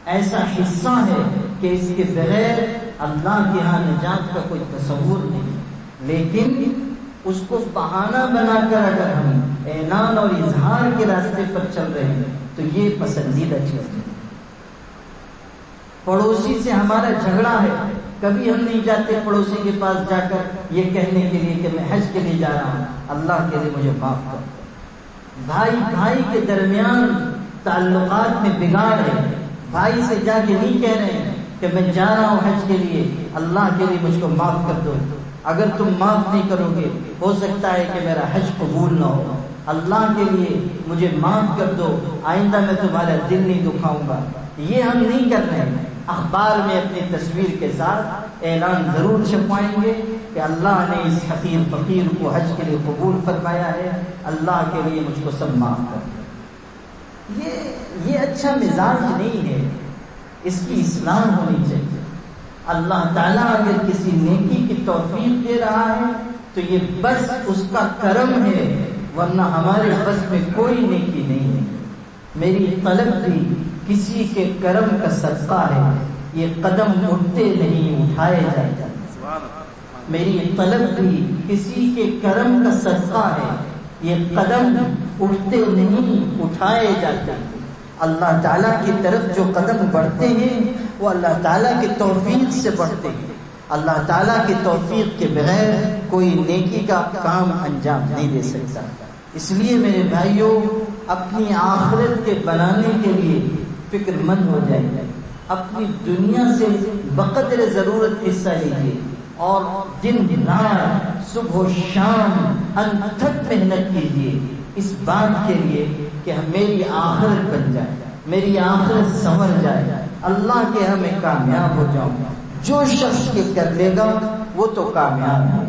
ایسا حصہ ہے کہ اس کے بغیر اللہ کے ہاں نجات کا کوئی تصور نہیں۔ لیکن اس کو بہانہ بنا کر اگر ہم اعلان اور اظہار کے راستے پر چل رہے ہیں تو یہ پسندیدہ چیز ہے۔ پڑوسی سے ہمارا جھگڑا ہے، کبھی ہم نہیں جاتے پڑوسی کے پاس جا کر یہ کہنے کے لیے کہ میں حج کے لیے جا رہا ہوں، اللہ کے لیے مجھے معاف کر۔ بھائی بھائی کے درمیان تعلقات میں بگاڑ ہے، بھائی سے جا کے نہیں کہہ رہے ہیں کہ میں جا رہا ہوں حج کے لیے، اللہ کے لیے مجھ کو معاف کر دو۔ اگر تم معاف نہیں کرو گے ہو سکتا ہے کہ میرا حج قبول نہ ہو، اللہ کے لیے مجھے معاف کر دو، آئندہ میں تمہارا دل نہیں دکھاؤں گا۔ یہ ہم نہیں کر رہے ہیں۔ اخبار میں اپنی تصویر کے ساتھ اعلان ضرور چھپوائیں گے کہ اللہ نے اس حقیر فقیر کو حج کے لیے قبول فرمایا ہے، اللہ کے لیے مجھ کو سب معاف کر دو۔ یہ اچھا مزاج نہیں ہے، اس کی اصلاح ہونی چاہیے۔ اللہ تعالیٰ اگر کسی نیکی کی توفیق دے رہا ہے تو یہ بس اس کا کرم ہے، ورنہ ہمارے بس میں کوئی نیکی نہیں ہے۔ میری طلب بھی کسی کے کرم کا صدقہ ہے، یہ قدم اٹھتے نہیں اٹھائے جاتے۔ میری طلب بھی کسی کے کرم کا صدقہ ہے، یہ قدم اٹھتے نہیں اٹھائے جاتے۔ اللہ تعالیٰ کی طرف جو قدم بڑھتے ہیں وہ اللہ تعالیٰ کی توفیق سے بڑھتے ہیں۔ اللہ تعالیٰ کی توفیق کے بغیر کوئی نیکی کا کام انجام نہیں دے سکتا۔ اس لیے میرے بھائیوں، اپنی آخرت کے بنانے کے لیے فکر مند ہو جائے، اپنی دنیا سے بقدر ضرورت حصہ لیجیے، اور دن رات صبح و شام انتھک محنت کیجیے اس بات کے لیے کہ میری آخرت بن جائے، میری آخرت سنور جائے، اللہ کے ہاں میں کامیاب ہو جاؤں۔ جو شخص یہ کر لے گا وہ تو کامیاب ہے۔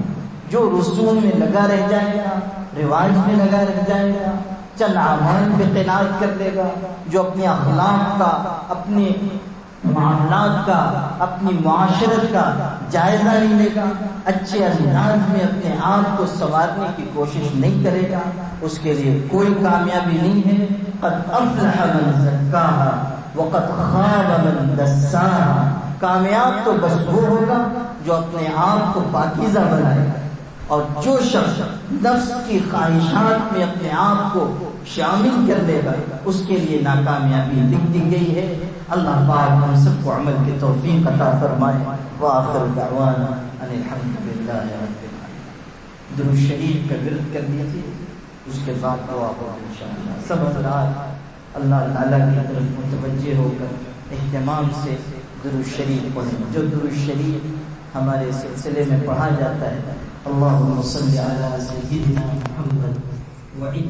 جو رسوم میں لگا رہ جائے گا، رواج میں لگا رہ جائے گا، چند اعمال پہ قناعت کر لے گا، جو اپنے اخلاق کا، اپنے معاملات کا، اپنی معاشرت کا جائزہ نہیں لے گا، اچھے انداز میں اپنے آپ کو سنوارنے کی کوشش نہیں کرے گا، اس کے لیے کوئی کامیابی نہیں ہے۔ قد افلح من زکاہا وقد خاب من دساہا۔ کامیاب تو بس وہ ہوگا جو اپنے آپ کو پاکیزہ بنائے گا، اور جو شخص نفس کی خواہشات میں اپنے آپ کو شامل کر لے گا اس کے لیے ناکامیابی لکھ دی گئی ہے۔ اللہ پاک ہم سب کو عمل کی توفیق عطا فرمائے۔ وآخر دعوانا ان الحمدللہ رب العالمین۔ درود شریف کا ورد کر دیجیے، اس کے بعد دعا ہوگی انشاءاللہ۔ سب حضرات اللہ تعالیٰ کی طرف متوجہ ہو کر اہتمام سے درود شریف پڑھیں۔ جو درود شریف ہمارے سلسلے میں پڑھا جاتا ہے، اللہم صلی علی سیدنا محمد وعلی